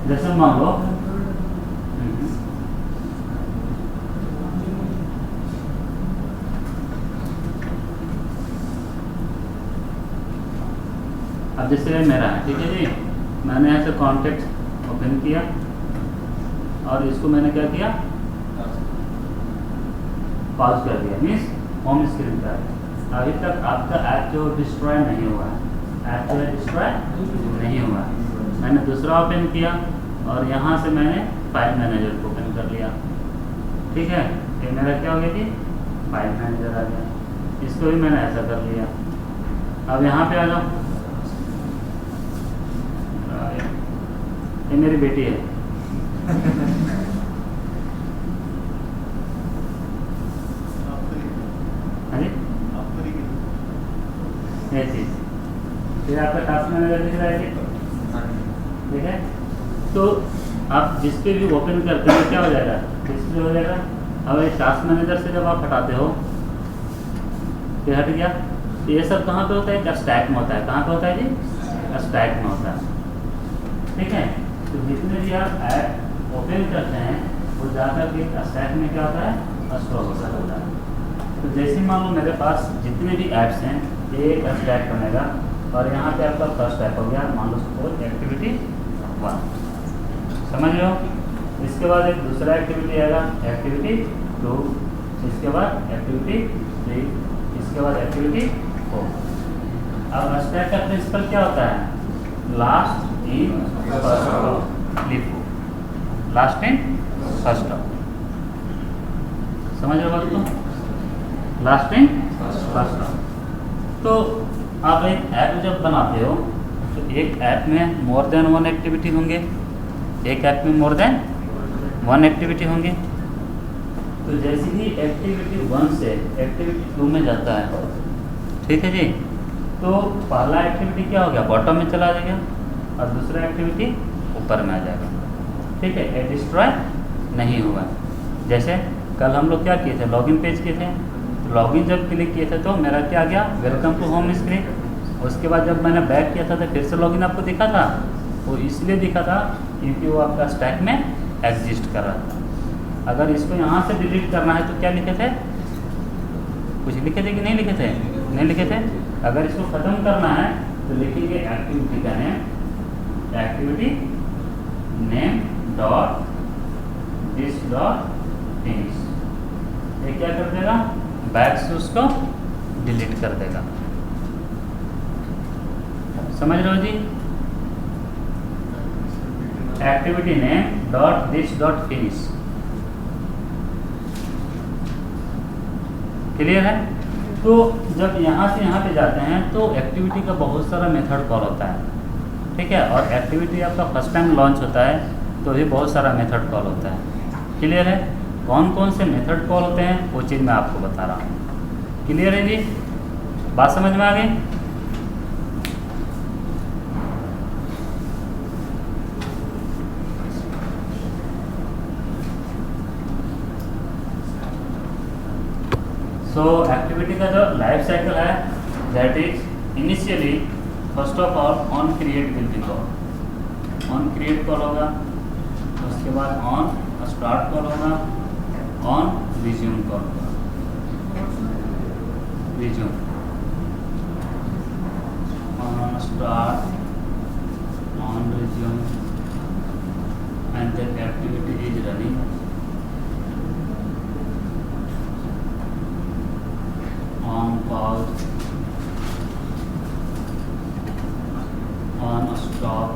जैसे मान लो अब जैसे मेरा है, ठीक है जी, मैंने ऐसे कॉन्टेक्ट ओपन किया और इसको मैंने क्या किया, पॉज कर दिया, मीन्स होम स्क्रीन पर अभी तक आपका ऐप जो डिस्ट्रॉय नहीं हुआ है, ऐप जो है डिस्ट्रॉय नहीं हुआ है। मैंने दूसरा ओपन किया और यहाँ से मैंने फाइल मैनेजर को ओपन कर लिया, ठीक है, ये मेरा क्या हो गया जी, फाइल मैनेजर आ गया। इसको भी मैंने ऐसा कर लिया। अब यहाँ पे आ जाओ, ये मेरी बेटी है ये चीज़, फिर आपका टास्क मैनेजर दिख रहा है जी, ठीक है। तो आप जिस पे भी ओपन करते हो क्या हो जाएगा, डिस्प्ले हो जाएगा। अब ये टास्क मैनेजर से जब आप हटाते हो तो हट गया। तो ये सब कहाँ पे होता है, स्टैक में होता है। कहाँ पे होता है जी, स्टैक में होता है, ठीक है। तो जितने भी आप ऐप ओपन करते हैं वो जाकर के स्टैक में क्या होता है, स्टोर होता है। तो जैसे मान लो मेरे पास जितने भी ऐप्स हैं एक स्टैक बनेगा और यहाँ पे आपका फर्स्ट ऐप हो गया, मान लो सपोज एक्टिविटी 1, समझ रहे हो। इसके बाद एक दूसरा एक्टिविटी आएगा, एक्टिविटी 2, इसके बाद एक्टिविटी 3, इसके बाद एक्टिविटी 4। अब स्टैक का प्रिंसिपल क्या होता है, लास्ट इन फर्स्ट लिखो, लास्ट इन फर्स्ट आउट, समझ रहे हो बात को, लास्ट इन फर्स्ट आउट। तो आप एक ऐप जब बनाते हो तो एक ऐप में मोर देन 1 एक्टिविटी होंगे, एक ऐप में मोर देन 1 एक्टिविटी होंगे। तो जैसे ही एक्टिविटी 1 से एक्टिविटी 2 में जाता है, ठीक है जी, तो पहला एक्टिविटी क्या हो गया, बॉटम में चला जाएगा और दूसरा एक्टिविटी ऊपर में आ जाएगा, ठीक है। ये डिस्ट्रॉय नहीं हुआ। जैसे कल हम लोग क्या किए थे, लॉगिन पेज किए थे, लॉगिन जब क्लिक किए थे तो मेरा क्या आ गया, वेलकम टू होम स्क्रीन। उसके बाद जब मैंने बैक किया था तो फिर से लॉगिन आपको दिखा था, वो इसलिए दिखा था क्योंकि वो आपका स्टैक में एग्जिस्ट कर रहा था। अगर इसको यहाँ से डिलीट करना है तो क्या लिखे थे, कुछ लिखे थे कि नहीं लिखे थे, नहीं लिखे थे। अगर इसको ख़त्म करना है तो लिखेंगे एक्टिविटी का name, activity name dot this dot finish. ये क्या कर देगा, बैक से उसको डिलीट कर देगा, समझ रहे हो जी। Activity name dot this dot finish, clear है। तो जब यहाँ से यहाँ पे जाते हैं तो एक्टिविटी का बहुत सारा मेथड कॉल होता है, ठीक है। और एक्टिविटी आपका फर्स्ट टाइम लॉन्च होता है तो भी बहुत सारा मेथड कॉल होता है, क्लियर है। कौन कौन से मेथड कॉल होते हैं वो चीज़ मैं आपको बता रहा हूँ, क्लियर है जी, बात समझ में आ गई। सो एक्टिविटी का जो लाइफ साइकिल है that is initially first of all on create will be call, on create call होगा, उसके बाद ऑन स्टार्ट कॉल होगा, ऑन रिज्यूम कॉल होगा, resume on start on resume and the activity is running, on pause, on stop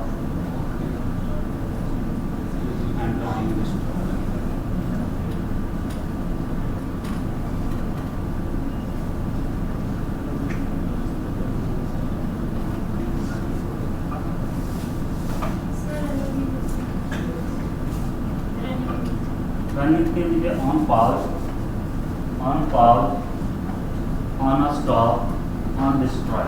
and on restore. Running के लिए on pause, on a stop, on destroy.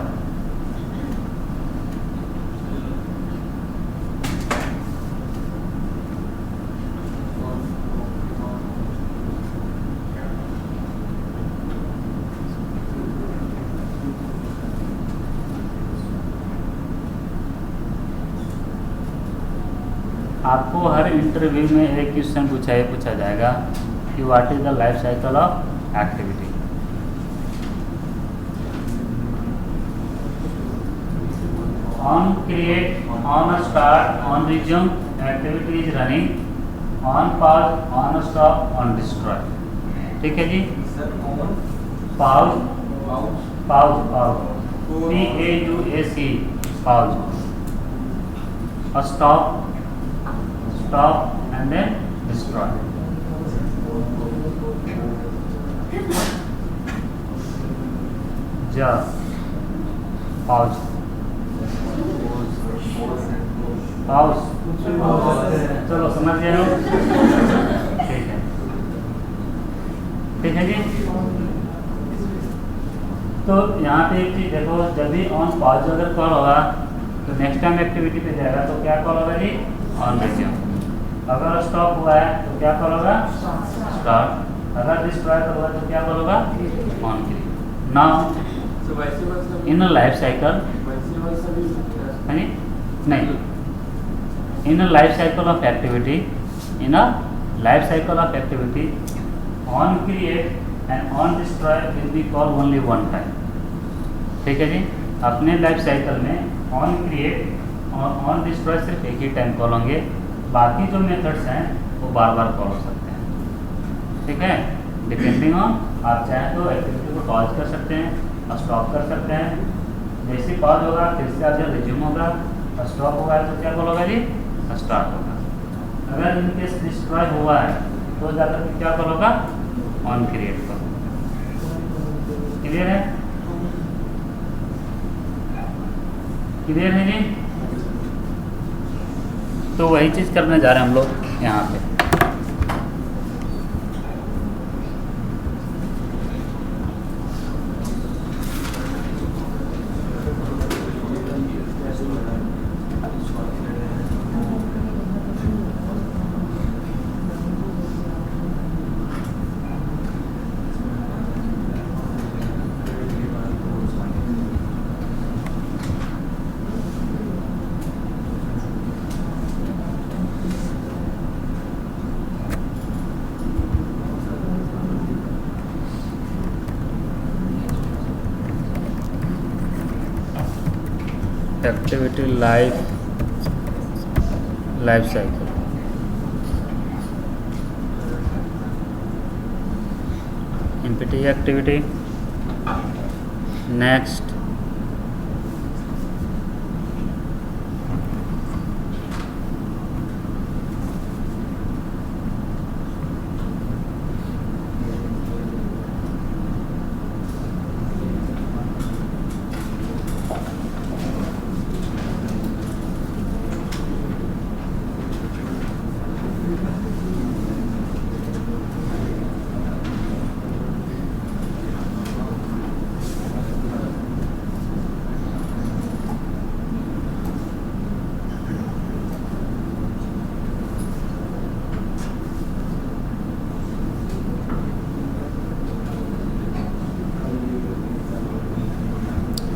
आपको हर इंटरव्यू में एक क्वेश्चन पूछा जाएगा कि what is the life cycle of activity. On create, on start, on resume, activity is running, on pause, on stop, on destroy. ठीक है जी। Pause, pause, pause, PAUSE, pause. Stop, stop and then destroy. Just pause. Pause. चलो समझ गए हो? ठीक है जी। तो यहाँ पे एक चीज देखो, जब भी ऑन पॉज अगर कॉल होगा तो नेक्स्ट टाइम एक्टिविटी पे जाएगा तो क्या कॉल होगा जी? On resume. अगर स्टॉप हुआ है तो क्या कॉल होगा? स्टार्ट। अगर डिस्ट्रॉय होगा तो क्या कॉल होगा? On create. Now in a life cycle, नहीं, in a life cycle of activity, in a life cycle of activity, on create and on destroy will be call only one time. ठीक है जी। अपने लाइफ साइकिल में ऑन क्रिएट और ऑन डिस्ट्रॉय सिर्फ एक ही टाइम कॉल होंगे, बाकी जो मेथड्स हैं वो बार बार कॉल हो सकते हैं। ठीक है। डिपेंडिंग ऑन, आप चाहें तो एक्टिविटी को पॉज कर सकते हैं और स्टॉप कर सकते हैं। जैसे पॉज होगा फिर से आप जब रिज्यूम होगा और स्टॉप होगा तो क्या कॉल होगा जी? स्टार्ट होगा। अगर इनकेस डिस्ट्रॉय हुआ है तो जाकर के क्या कॉल होगा? On create call. क्लियर है? क्लियर है जी। तो वही चीज़ करने जा रहे हैं हम लोग यहाँ पे। Activity life cycle. Empty activity. Next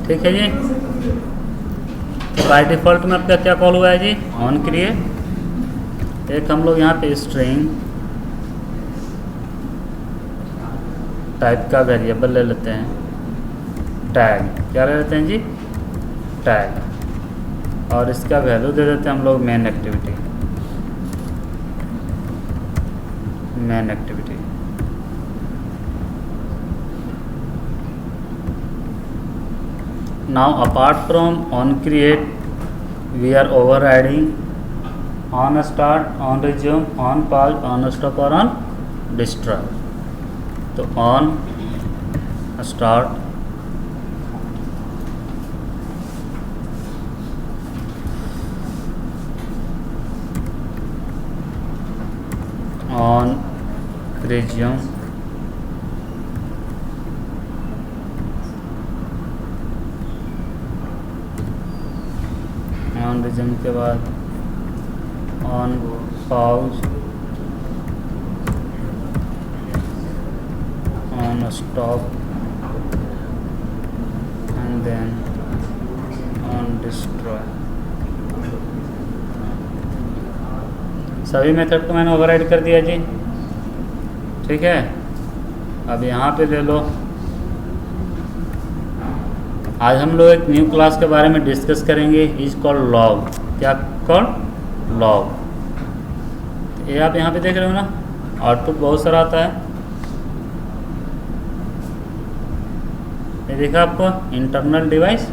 ठीक है जी। बाय डिफ़ॉल्ट में आपका क्या कॉल हुआ है जी? On create. एक हम लोग यहाँ पे स्ट्रिंग टाइप का वेरिएबल ले लेते हैं, टैग। क्या ले लेते हैं जी? टैग। और इसका वैल्यू दे देते हैं हम लोग main activity. Now apart from on create, we are overriding on start, on resume, on pause, on stop और on destroy. तो on start, on resume, on resume के बाद on pause, on stop and then on destroy. सभी मेथड को मैंने ओवरराइड कर दिया जी। ठीक है, अब यहाँ पे ले लो। आज हम लोग एक न्यू क्लास के बारे में डिस्कस करेंगे, इज कॉल्ड लॉग। क्या कॉल्ड? लॉग। ये आप यहाँ पे देख रहे हो ना, आउटपुट बहुत सारा आता है। ये देखा आपको, इंटरनल डिवाइस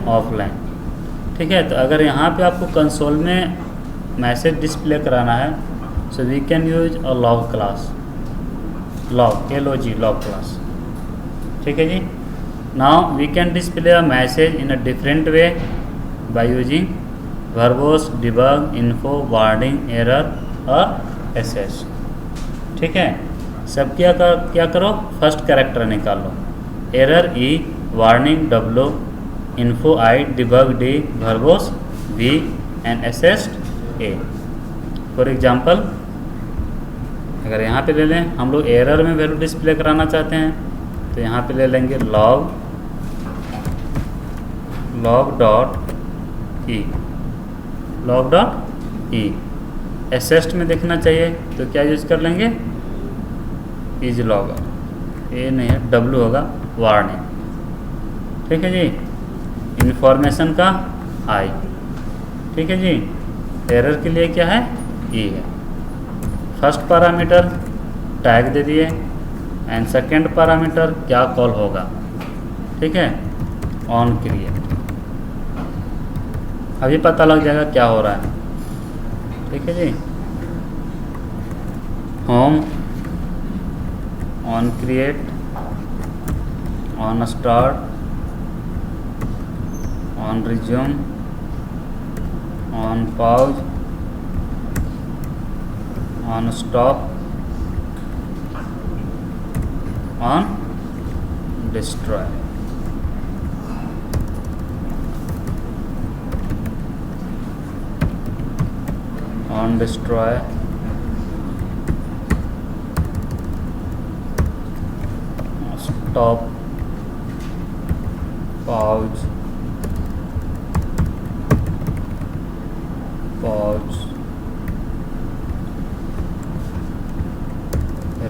ऑफलाइन। ठीक है, तो अगर यहाँ पे आपको कंसोल में मैसेज डिस्प्ले कराना है, so we can use a log class, log LOG, log class. ठीक है जी। Now we can display a message in a different way by using verbose, debug, info, warning, error और SS। ठीक है, सब क्या करो, फर्स्ट कैरेक्टर निकालो। Error E, warning W, info I, debug D, verbose V and SS A। For example, अगर यहाँ पे ले लें, हम लोग एरर में वैल्यू डिस्प्ले कराना चाहते हैं, तो यहाँ पे ले लेंगे log डॉट ई। एसेस्ट में देखना चाहिए तो क्या यूज कर लेंगे, इज लॉगर। ए नहीं है, W होगा, वार्निंग। ठीक है जी। इंफॉर्मेशन का I। ठीक है जी। एरर के लिए क्या है, E है। फर्स्ट पैरामीटर टैग दे दिए एंड सेकेंड पैरामीटर क्या कॉल होगा। ठीक है, ऑन क्रिएट। अभी पता लग जाएगा क्या हो रहा है। ठीक है जी। Home, on create, on start, on resume, on pause, on stop, on destroy. On destroy, stop, pause,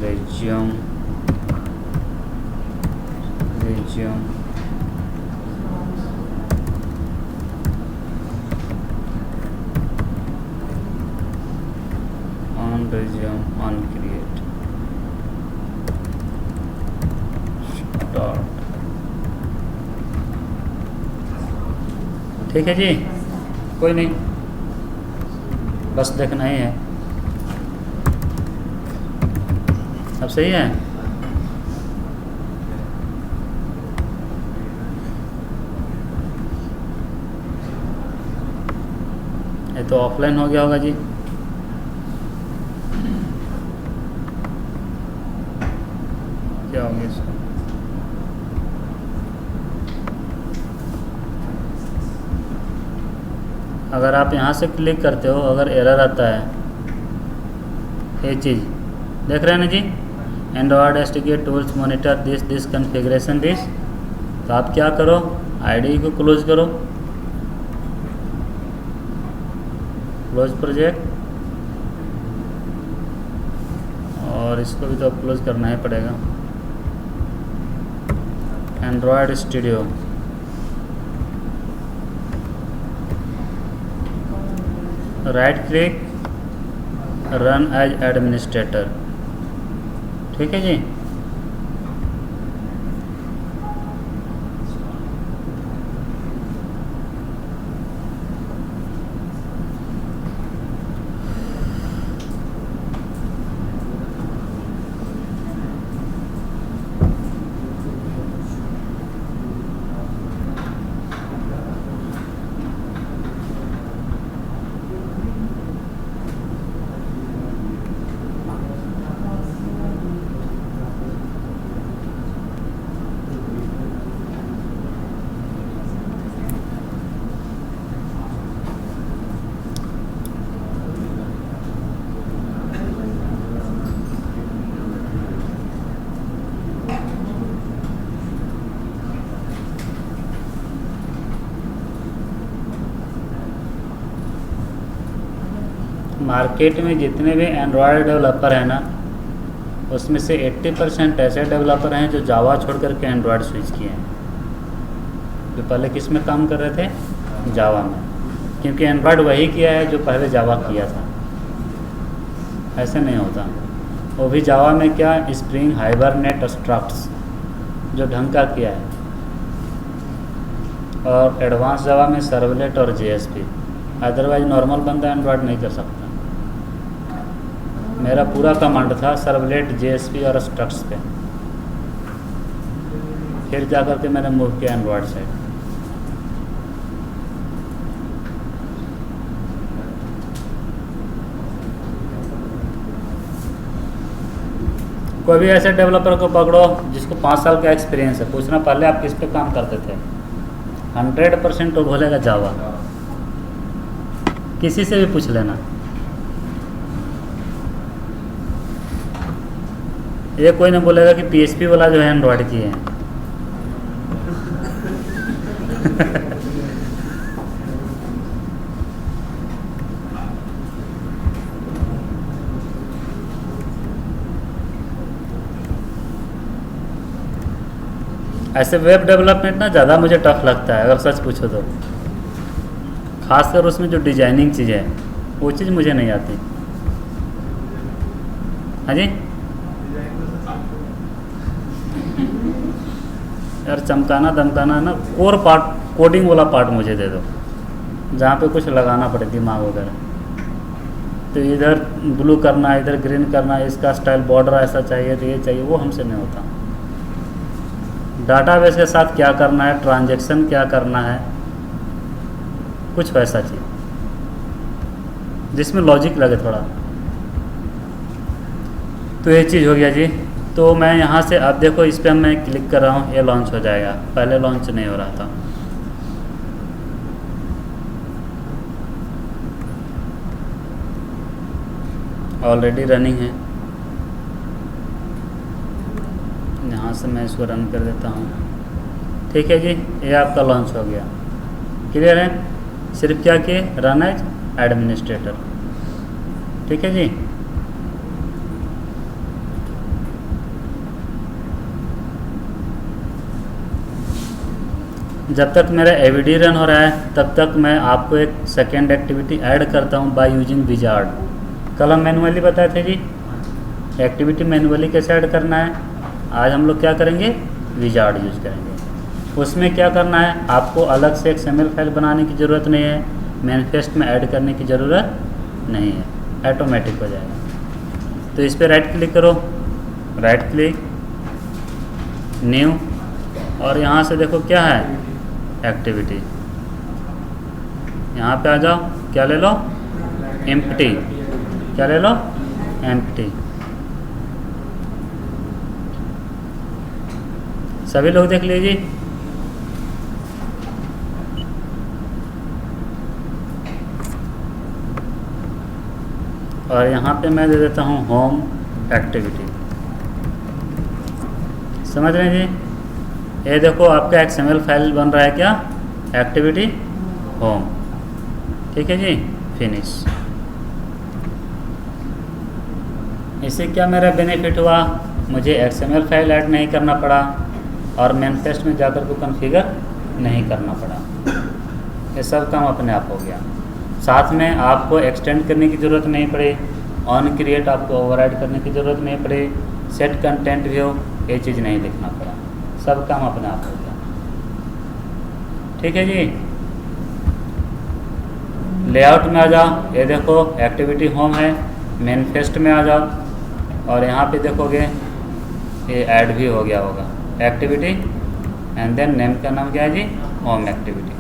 resume, on resume, on create, start. ठीक है जी, कोई नहीं, बस देखना ही है। अब सही है। ये तो ऑफलाइन हो गया होगा जी। क्या हो गया इसको? अगर आप यहाँ से क्लिक करते हो, अगर एरर आता है, ये चीज़ देख रहे हैं ना जी, Android SDK tools monitor this configuration this. तो आप क्या करो, IDE को क्लोज करो, क्लोज प्रोजेक्ट, और इसको भी तो क्लोज करना ही पड़ेगा। Android studio, right click, run as administrator. ठीक है जी। मार्केट में जितने भी एंड्रॉयड डेवलपर हैं ना, उसमें से 80% ऐसे डेवलपर हैं जो जावा छोड़ करके एंड्रॉयड स्विच किए हैं, जो पहले किस में काम कर रहे थे, जावा में, क्योंकि एंड्रॉयड वही किया है जो पहले जावा किया था। ऐसे नहीं होता, वो भी जावा में क्या, स्प्रिंग, हाइबरनेट, स्ट्रक्ट्स जो ढंग का किया है, और एडवांस जावा में सर्वलेट और जेएसपी। अदरवाइज नॉर्मल बंदा एंड्रॉयड नहीं कर सकता। मेरा पूरा कमांड था सर्वलेट, जेएसपी और स्ट्रक्ट्स पे, फिर जा कर के मैंने मूव किया एंड्रॉयड साइड। कोई भी ऐसे डेवलपर को पकड़ो जिसको 5 साल का एक्सपीरियंस है, पूछना पहले आप किस पे काम करते थे, 100% वो बोलेगा जावा। किसी से भी पूछ लेना। ये कोई नहीं बोलेगा कि पीएचपी वाला जो है एंड्रॉयड की है। ऐसे वेब डेवलपमेंट ना ज़्यादा मुझे टफ लगता है, अगर सच पूछो तो। खासकर उसमें जो डिजाइनिंग चीज़ है, वो चीज़ मुझे नहीं आती। हाँ जी यार, चमकाना दमकाना ना, कोर पार्ट, कोडिंग वाला पार्ट मुझे दे दो, जहाँ पे कुछ लगाना पड़े दिमाग वगैरह। तो इधर ब्लू करना है, इधर ग्रीन करना है, इसका स्टाइल बॉर्डर ऐसा चाहिए, तो ये चाहिए, वो हमसे नहीं होता। डाटाबेस के साथ क्या करना है, ट्रांजैक्शन क्या करना है, कुछ वैसा चीज़ जिसमें लॉजिक लगे थोड़ा। तो ये चीज़ हो गया जी। तो मैं यहाँ से, अब देखो इस पर मैं क्लिक कर रहा हूँ, ये लॉन्च हो जाएगा, पहले लॉन्च नहीं हो रहा था। ऑलरेडी रनिंग है। यहाँ से मैं इसको रन कर देता हूँ। ठीक है जी, ये आपका लॉन्च हो गया। क्लियर है? सिर्फ क्या किए, रन एज एडमिनिस्ट्रेटर। ठीक है जी। जब तक मेरा एवीडी रन हो रहा है तब तक मैं आपको एक सेकेंड एक्टिविटी ऐड करता हूँ बाय यूजिंग विजार्ड। कल हम मैनुअली बताए थे जी, एक्टिविटी मैनुअली कैसे ऐड करना है। आज हम लोग क्या करेंगे, विजार्ड यूज करेंगे। उसमें क्या करना है, आपको अलग से XML फाइल बनाने की ज़रूरत नहीं है, मैनिफेस्ट में ऐड करने की ज़रूरत नहीं है, ऑटोमेटिक हो जाएगा। तो इस पर राइट क्लिक करो, राइट क्लिक, न्यू, और यहाँ से देखो क्या है, एक्टिविटी। यहाँ पे आ जाओ, क्या ले लो, एम्प्टी। क्या ले लो, एम्प्टी। सभी लोग देख लीजिए। और यहाँ पे मैं दे देता हूँ होम एक्टिविटी। समझ रहे हैं जी? ये देखो आपका XML फाइल बन रहा है, क्या, एक्टिविटी होम। ठीक है जी, फिनिश। इससे क्या मेरा बेनिफिट हुआ, मुझे XML फाइल ऐड नहीं करना पड़ा और मैनिफेस्ट में जाकर को कॉन्फ़िगर नहीं करना पड़ा। ये सब काम अपने आप हो गया। साथ में आपको एक्सटेंड करने की ज़रूरत नहीं पड़ी, ऑन क्रिएट आपको ओवरराइड करने की ज़रूरत नहीं पड़ी, सेट कंटेंट व्यू ये चीज़ नहीं लिखना पड़ा, सब काम अपने आप हो गया। ठीक है जी। लेआउट में आ जाओ, ये देखो एक्टिविटी होम है, मैनिफेस्ट में आ जाओ और यहाँ पे देखोगे ये ऐड भी हो गया होगा, एक्टिविटी एंड देन नेम का नाम क्या है जी, होम एक्टिविटी।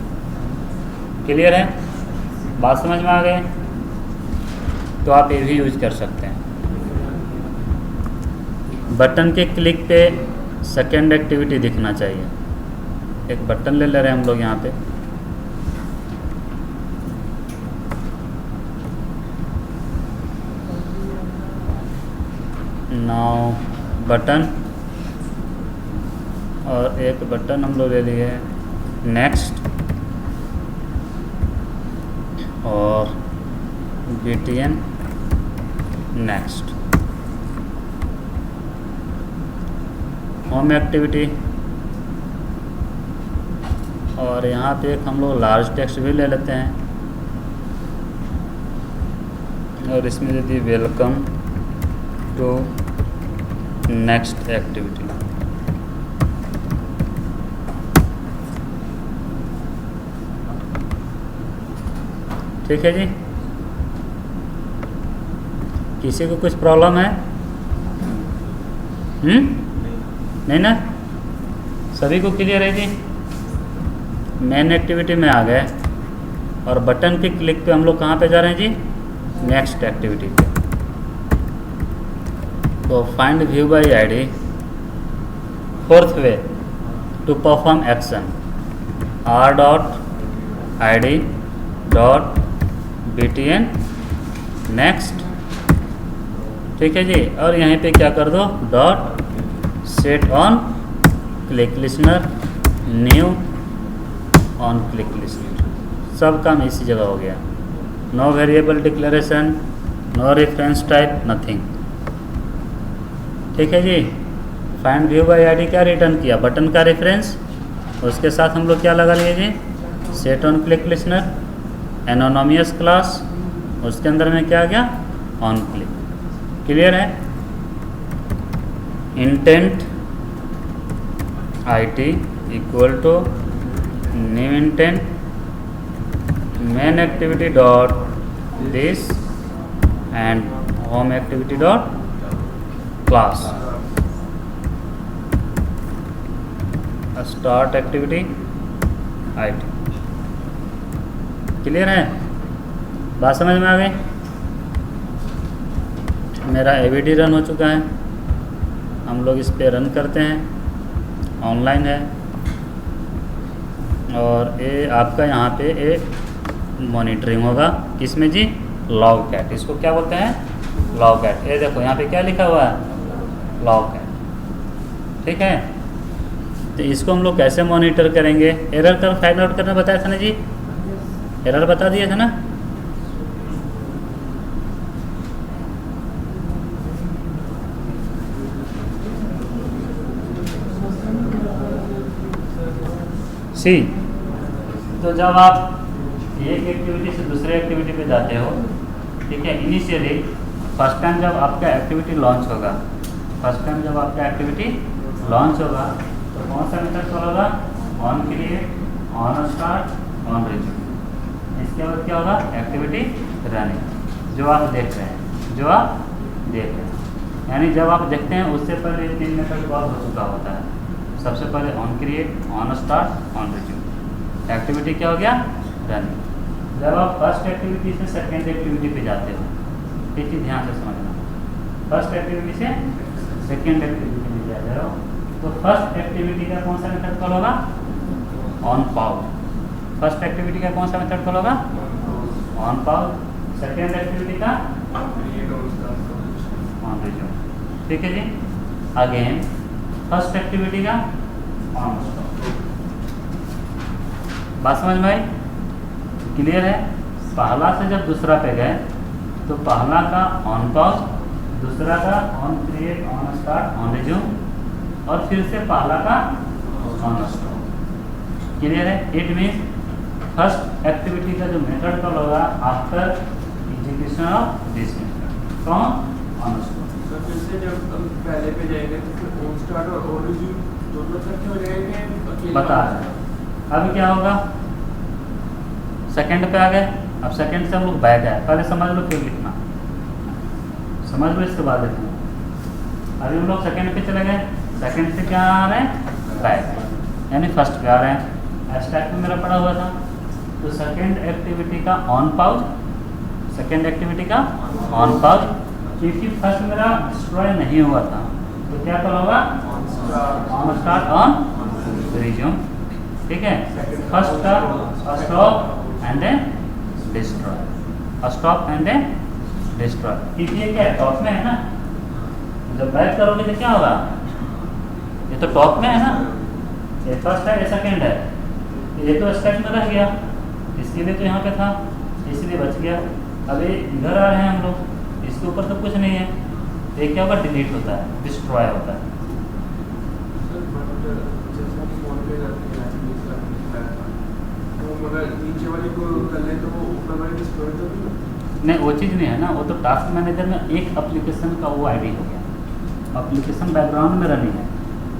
क्लियर है? बात समझ में आ गए? तो आप ये भी यूज कर सकते हैं। बटन के क्लिक पे सेकेंड एक्टिविटी दिखना चाहिए। एक बटन ले रहे हैं हम लोग यहाँ पे, नाउ बटन, और एक बटन हम लोग ले लिए नेक्स्ट और BTN नेक्स्ट। होम एक्टिविटी, और यहाँ पे एक हम लोग लार्ज टेक्स्ट भी ले लेते हैं और इसमें दे दी वेलकम टू नेक्स्ट एक्टिविटी। ठीक है जी, किसी को कुछ प्रॉब्लम है? नहीं ना, सभी को क्लियर है जी। मेन एक्टिविटी में आ गए और बटन के क्लिक पे हम लोग कहाँ पे जा रहे हैं जी? नेक्स्ट एक्टिविटी पे। तो find view by ID, fourth way to perform action r.id.btn next. ठीक है जी, और यहीं पे क्या कर दो? Dot set on click listener, new on click listener. सब काम इसी जगह हो गया। No variable declaration, no reference type, nothing. ठीक है जी। फाइंड व्यू बाय आईडी क्या रिटर्न किया? बटन का रेफरेंस, उसके साथ हम लोग क्या लगा लिए जी? Set on click listener, anonymous class, उसके अंदर में क्या आ गया? On click. क्लियर है? Intent IT equal to new intent main activity dot this and home activity dot class. Start activity IT। Clear है? बात समझ में आ गई? मेरा AVD रन हो चुका है, हम लोग इस पे रन करते हैं, ऑनलाइन है। और ये आपका यहाँ पे एक मॉनिटरिंग होगा, किसमें जी? Log cat. इसको क्या बोलते हैं? Logcat. ये देखो यहाँ पे क्या लिखा हुआ है? Logcat. ठीक है, तो इसको हम लोग कैसे मॉनिटर करेंगे? एरर का फाइंड आउट करना बताया था ना जी? एरर बता दिया था ना? सी। तो जब आप एक एक्टिविटी से दूसरे एक्टिविटी पे जाते हो, ठीक है, इनिशियली फर्स्ट टाइम जब आपका एक्टिविटी लॉन्च होगा, फर्स्ट टाइम जब आपका एक्टिविटी लॉन्च होगा तो कौन सा मेथड कॉल होगा? On create, on start, on resume. इसके बाद क्या होगा? एक्टिविटी रनिंग, जो आप देख रहे हैं, जो आप देख रहे हैं। यानी जब आप देखते हैं उससे पहले 3 मेथड कॉल हो चुका होता है। सबसे पहले on create, on start, on resume. Activity क्या हो गया? रनिंग। जब आप फर्स्ट एक्टिविटी से सेकेंड एक्टिविटी पे जाते हो, ये चीज़ ध्यान से समझना, फर्स्ट एक्टिविटी से सेकेंड एक्टिविटी में जा रहे हो तो फर्स्ट एक्टिविटी का कौन सा मेथड कॉल होगा? On pause. फर्स्ट एक्टिविटी का कौन सा मेथड कॉल होगा? On pause. सेकेंड एक्टिविटी का ऑन रिज्यूम। ठीक है जी। अगेन फर्स्ट एक्टिविटी का ऑन स्टॉप। बात समझ में आई? क्लियर है? पहला से जब दूसरा पे गए तो पहला का ऑन पॉज, दूसरा का on create, on start, on resume, और फिर से पहला का ऑन स्टॉप। क्लियर है? इट मीन्स फर्स्ट एक्टिविटी का जो मेथड कॉल होगा after execution of this method. कौन? On stop. तो फिर से जब हम पहले पे जाएंगे तो फिर ऑन स्टार्ट और ऑन रिज्यूम दोनों इकट्ठे हो जाएंगे। बता रहे हैं। अब क्या होगा? सेकंड पे आ गए, अब सेकंड से हम लोग बैक आए। पहले समझ लो फिर लिखना, समझ लो इसके बाद लिखना। अभी हम लोग सेकंड पे चले गए, सेकंड से क्या आ रहे हैं? बैक, यानी फर्स्ट पे आ रहे हैं। स्टैक पे मेरा पड़ा हुआ था, तो सेकंड एक्टिविटी का ऑन पाउज, सेकंड एक्टिविटी का ऑन पाउज, क्योंकि फर्स्ट मेरा डिस्ट्रॉय नहीं हुआ था तो क्या कल होगा? On start, on resume. ठीक है, फर्स्ट का stop and then destroy, stop and then destroy. क्योंकि ये क्या है? टॉप में है ना, जब बैक करोगे तो क्या होगा? ये तो टॉप में है ना, ये फर्स्ट है, ये सेकंड है, ये तो स्टैक में रह गया, इसके लिए तो यहाँ पे था, इसलिए बच गया। अभी इधर आ रहे हैं हम लोग, इसको इसके ऊपर तो कुछ नहीं है, ये क्या होगा, डिलीट होता है, डिस्ट्रॉय होता है। सर बट जैसे फोन पे करते हैं तो मगर नीचे वाली को कर ले तो वो ऊपर वाली डिस्प्ले तो नहीं, वो चीज़ नहीं है ना, वो तो टास्क मैनेजर में एक एप्लीकेशन का वो आईडी हो गया, एप्लीकेशन बैकग्राउंड में रनिंग है।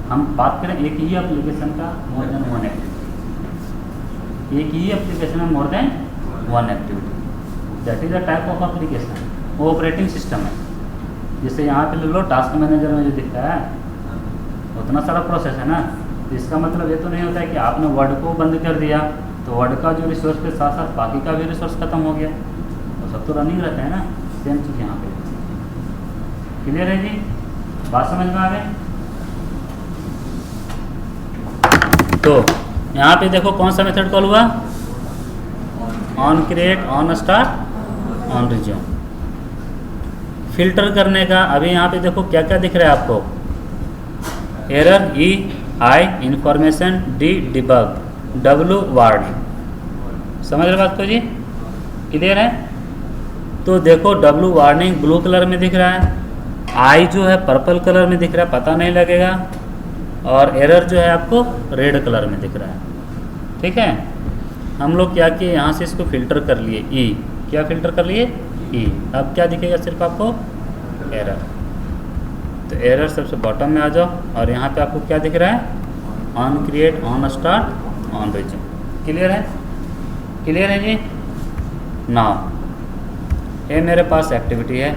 हम बात करें एक ही एप्लीकेशन का मोर देन वन एक्टिविटी, एक ही एप्लीकेशन में more than one activity, that is a type of application, वो ऑपरेटिंग सिस्टम है। जैसे यहाँ पे ले लो टास्क मैनेजर में जो दिखता है उतना सारा प्रोसेस है ना, तो इसका मतलब ये तो नहीं होता है कि आपने वर्ड को बंद कर दिया तो वर्ड का जो रिसोर्स के साथ साथ बाकी का भी रिसोर्स खत्म हो गया, तो सब तो रनिंग रहता है ना। सेम चीज़ यहाँ पे, क्लियर है जी, बात समझ में आ गई। तो यहाँ पे देखो कौन सा मेथड कॉल हुआ, on create, on start, on resume. Filter करने का अभी यहाँ पे देखो क्या क्या दिख रहा है आपको, error, E I information, D debug, W warning. समझ रहे बात को जी, क्लियर है। तो देखो डब्ल्यू वार्निंग ब्लू कलर में दिख रहा है, आई जो है पर्पल कलर में दिख रहा है, पता नहीं लगेगा, और एरर जो है आपको रेड कलर में दिख रहा है। ठीक है, हम लोग क्या किए यहाँ से इसको फिल्टर कर लिए, ई क्या फिल्टर कर लिए, ई। अब क्या दिखेगा सिर्फ आपको, एरर। तो एरर सबसे बॉटम में आ जाओ, और यहाँ पे आपको क्या दिख रहा है, on create, on start, on resume. Clear है, क्लियर है जी। नाउ ये मेरे पास एक्टिविटी है,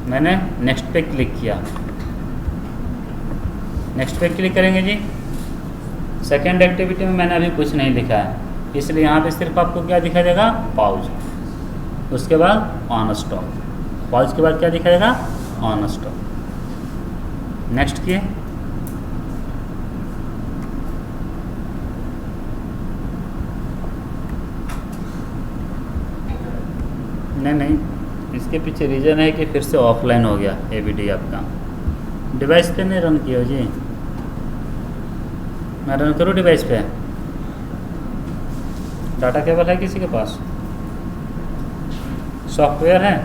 मैंने नेक्स्ट पे क्लिक किया, नेक्स्ट पे क्लिक करेंगे जी। सेकेंड एक्टिविटी में मैंने अभी कुछ नहीं लिखा है, इसलिए यहाँ पे सिर्फ आपको क्या दिखाई देगा, पॉज, उसके बाद ऑन स्टॉप, पॉज के बाद क्या दिखाएगा, ऑन स्टॉप। नेक्स्ट किए, नहीं, इसके पीछे रीज़न है कि फिर से ऑफलाइन हो गया एबीडी आपका। डिवाइस पे नहीं रन किया जी, मैं रन करूँ डिवाइस पे, डाटा केबल है किसी के पास, सॉफ्टवेयर है,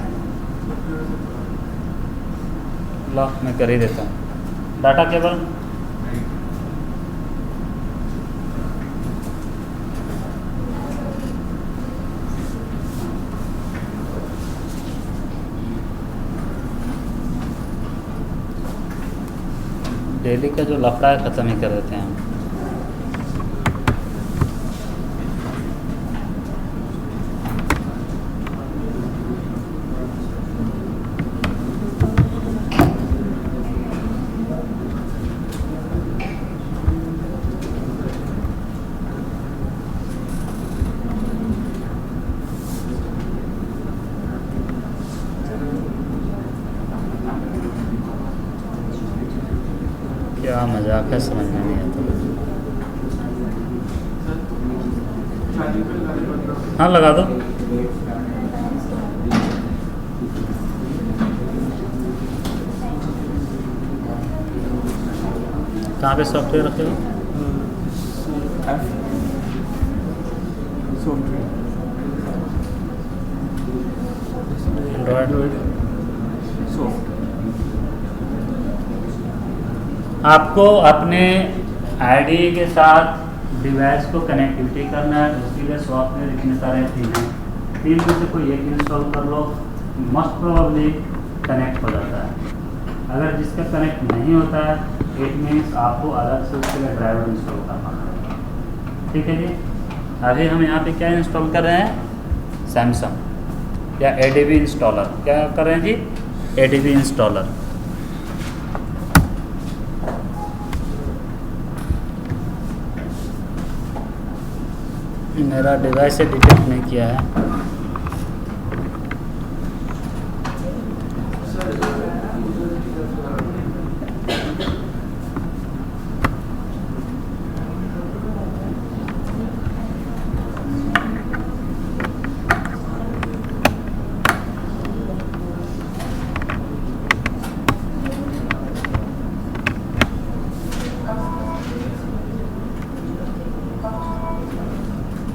लॉक मैं कर ही देता हूँ। डाटा केबल डेली का जो लफड़ा है ख़त्म ही कर देते हैं हम। क्या मजाक है, समझ में नहीं आता। हाँ लगा दो, कहाँ पे सॉफ्टवेयर रखे हो, एंड्रॉयड। आपको अपने आईडी के साथ डिवाइस को कनेक्टिविटी करना है, उसके लिए सॉफ्टवेयर इतने सारे तीन में से कोई एक इंस्टॉल कर लो, मोस्ट प्रोबेबली कनेक्ट हो जाता है। अगर जिसका कनेक्ट नहीं होता है इट मीन्स आपको अलग से उसके लिए ड्राइवर इंस्टॉल करना पड़ेगा। ठीक है जी, अभी हम यहाँ पे क्या इंस्टॉल कर रहे हैं, सैमसंग या एडीबी इंस्टॉलर। क्या कर रहे हैं जी, एडीबी इंस्टॉलर। मेरा डिवाइस से डिटेक्ट नहीं किया है।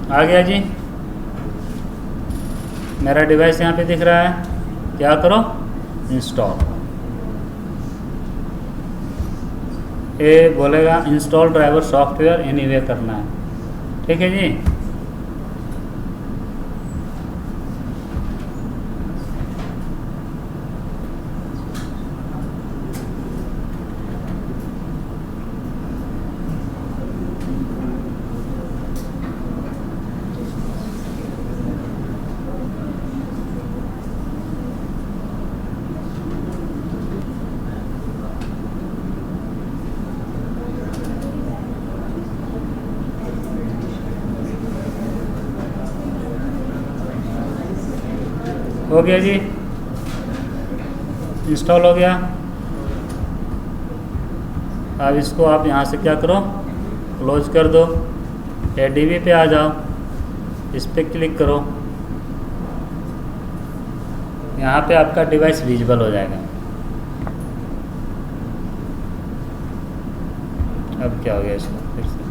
आ गया जी, मेरा डिवाइस यहाँ पे दिख रहा है, क्या करो, इंस्टॉल। ये बोलेगा इंस्टॉल ड्राइवर सॉफ्टवेयर एनीवे करना है, ठीक है जी। हो गया जी, इंस्टॉल हो गया। अब इसको आप यहाँ से क्या करो, क्लोज कर दो। ADB पे आ जाओ, इस पर क्लिक करो, यहाँ पे आपका डिवाइस विजिबल हो जाएगा। अब क्या हो गया इसको फिर से,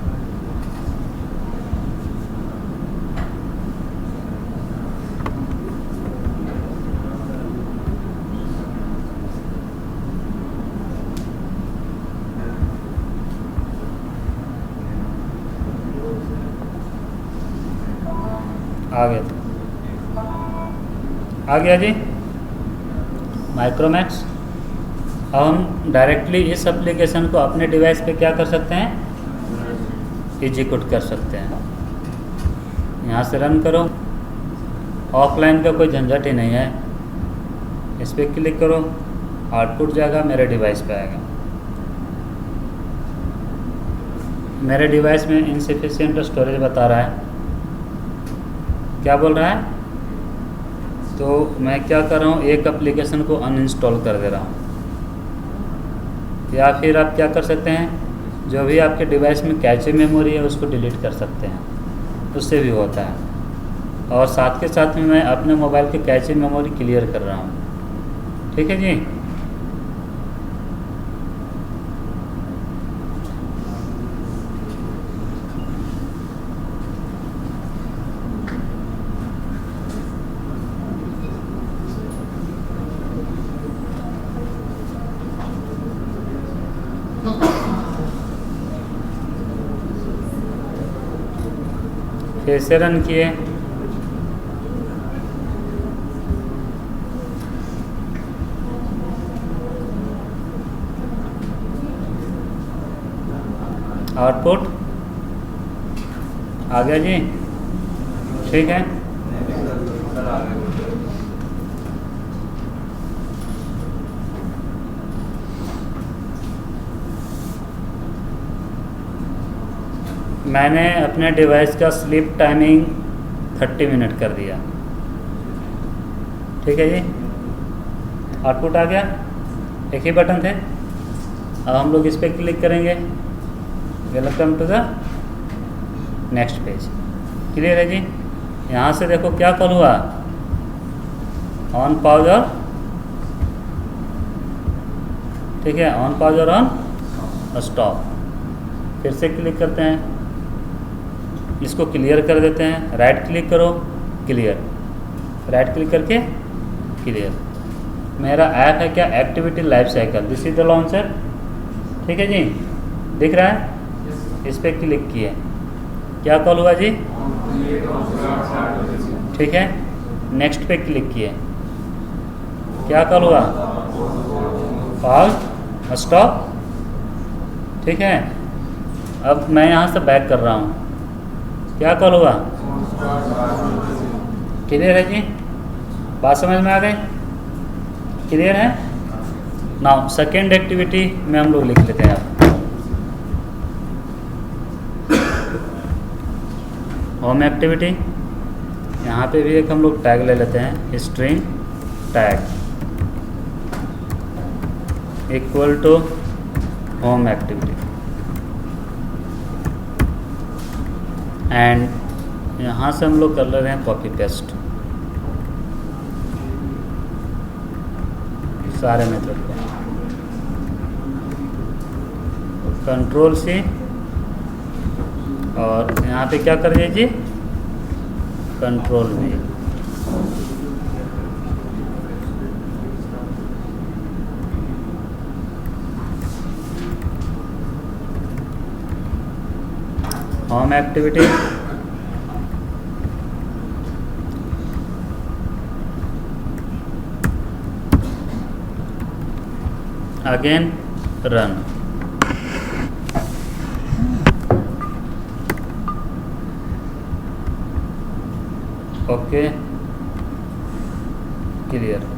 आ गया था, आ गया जी माइक्रोमैक्स। अब हम डायरेक्टली इस एप्लीकेशन को अपने डिवाइस पे क्या कर सकते हैं, एग्जीक्यूट कर सकते हैं। यहाँ से रन करो, ऑफलाइन का कोई झंझट ही नहीं है। इस पर क्लिक करो, आउटपुट जाएगा, मेरे डिवाइस पे आएगा। मेरे डिवाइस में इनसफिशिएंट स्टोरेज बता रहा है, क्या बोल रहा है, तो मैं क्या कर रहा हूँ, एक एप्लीकेशन को अनइंस्टॉल कर दे रहा हूँ। या फिर आप क्या कर सकते हैं, जो भी आपके डिवाइस में कैचे मेमोरी है उसको डिलीट कर सकते हैं, उससे भी होता है। और साथ के साथ में मैं अपने मोबाइल के कैचे मेमोरी क्लियर कर रहा हूँ, ठीक है जी। फिर से रन किए, आउटपुट आ गया जी, ठीक है। मैंने अपने डिवाइस का स्लीप टाइमिंग 30 मिनट कर दिया, ठीक है जी। आउटपुट आ गया, एक ही बटन थे। अब हम लोग इस पर क्लिक करेंगे, welcome to the next page. Clear है जी। यहाँ से देखो क्या कॉल हुआ, ऑन पॉज और, ठीक है, ऑन पॉज और ऑन स्टॉप। फिर से क्लिक करते हैं, इसको क्लियर कर देते हैं। राइट क्लिक करो, क्लियर, राइट क्लिक करके क्लियर। मेरा ऐप है क्या, activity life cycle, this is the launcher, ठीक है जी, दिख रहा है। इस पर क्लिक किए, क्या कॉल हुआ जी, ठीक है। नेक्स्ट पे क्लिक किए, क्या कॉल हुआ, पॉज स्टॉप, ठीक है। अब मैं यहाँ से बैक कर रहा हूँ, क्या कॉल हुआ, क्लियर है जी, बात समझ में आ गई, क्लियर है। नाउ सेकेंड एक्टिविटी में हम लोग लिख लेते हैं। होम एक्टिविटी, यहाँ पे भी एक हम लोग टैग ले लेते हैं, string tag equal to home activity, and यहाँ से हम लोग कर ले रहे हैं कॉपी पेस्ट सारे मेथड को, कंट्रोल C, और यहाँ पे क्या कर दीजिए, control V। Home activity, again run. Okay, clear.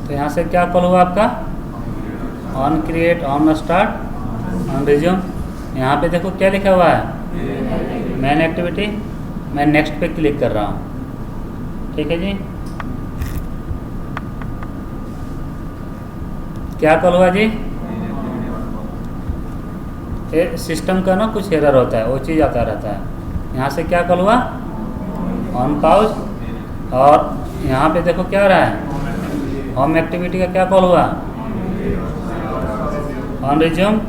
तो यहाँ से क्या कॉल हुआ आपका? On create, on start, on resume. यहाँ पे देखो क्या लिखा हुआ है, मेन एक्टिविटी। मैं नेक्स्ट पे क्लिक कर रहा हूँ, ठीक है जी। क्या कॉल हुआ जी? सिस्टम का ना कुछ एरर होता है, वो चीज़ आता रहता है। यहाँ से क्या कॉल हुआ? On pause. और यहाँ पे देखो क्या आ रहा है, होम एक्टिविटी का क्या कॉल हुआ? On resume.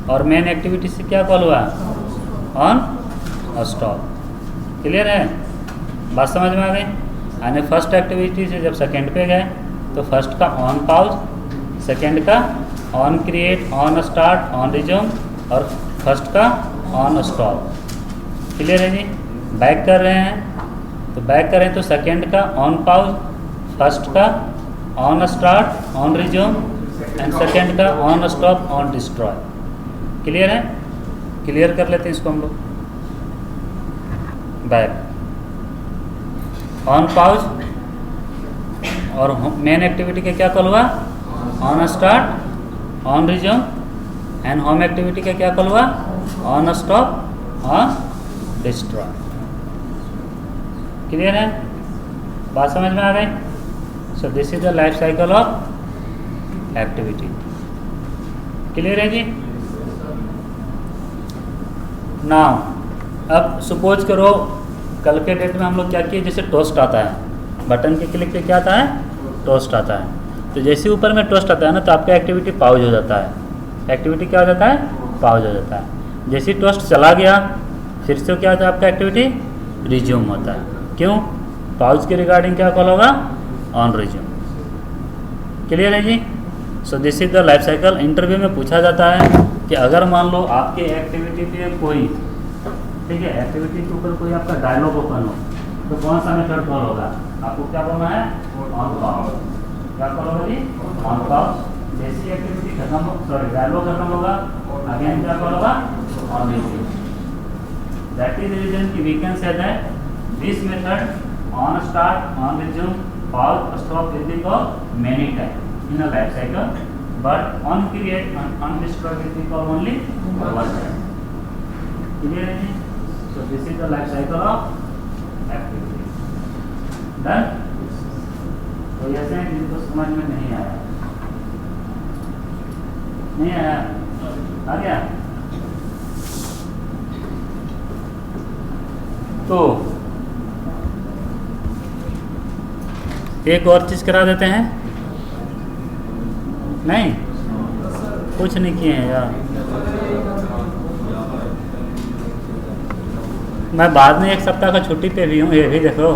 और मेन एक्टिविटी से क्या कॉल हुआ? On stop. क्लियर है? बात समझ में आ गई? यानी फर्स्ट एक्टिविटी से जब सेकंड पे गए तो फर्स्ट का ऑन पाउज, सेकंड का on create, on start, on resume, और फर्स्ट का ऑन स्टॉप। क्लियर है जी? बैक कर रहे हैं तो बैक करें तो सेकंड का ऑन पाउज, फर्स्ट का on start, on resume, and second का on stop, on destroy. Clear है? क्लियर कर लेते हैं इसको हम लोग। बैक, ऑन पाउज, और मेन एक्टिविटी का क्या कॉल हुआ? On start, on resume, and home activity का क्या कॉल हुआ? On stop, on destroy. Clear है? बात समझ में आ गई? So this is the life cycle of activity. Clear है जी? नाउ अब सपोज करो कल के डेट में हम लोग क्या किए, जैसे टोस्ट आता है, बटन के क्लिक पे क्या आता है? टोस्ट आता है। तो जैसे ऊपर में टोस्ट आता है ना, तो आपका एक्टिविटी पाउज हो जाता है। एक्टिविटी क्या हो जाता है? पाउज हो जाता है। जैसे ही टोस्ट चला गया फिर से क्या होता है आपका? एक्टिविटी रिज्यूम होता है। क्यों? पाउज के रिगार्डिंग क्या कॉल होगा? On resume. क्लियर है जी? So this is the life cycle. Interview में पूछा जाता है कि अगर मान लो आपके एक्टिविटी पे कोई, ठीक है, एक्टिविटी के ऊपर कोई आपका डायलॉग ओपन हो तो कौन सा मेथड कॉल होगा? आपको क्या बोलना है? On pause. क्या कॉल होगा जी? On pause. जैसी एक्टिविटी खत्म हो, सॉरी डायलॉग खत्म होगा, अगेन क्या कॉल होगा? On resume. That is the reason कि we can say that this method on start, on resume, pause, stop will be called many times in a life cycle, but on create and on destroy will be called only one time. Clear है? So this is the life cycle of activity. Done? तो ऐसे हैं जिनको समझ में नहीं आया, नहीं आया, आ गया? तो एक और चीज़ करा देते हैं। नहीं, कुछ नहीं किए हैं यार। मैं बाद में 1 सप्ताह का छुट्टी पे भी हूँ, ये भी देखो।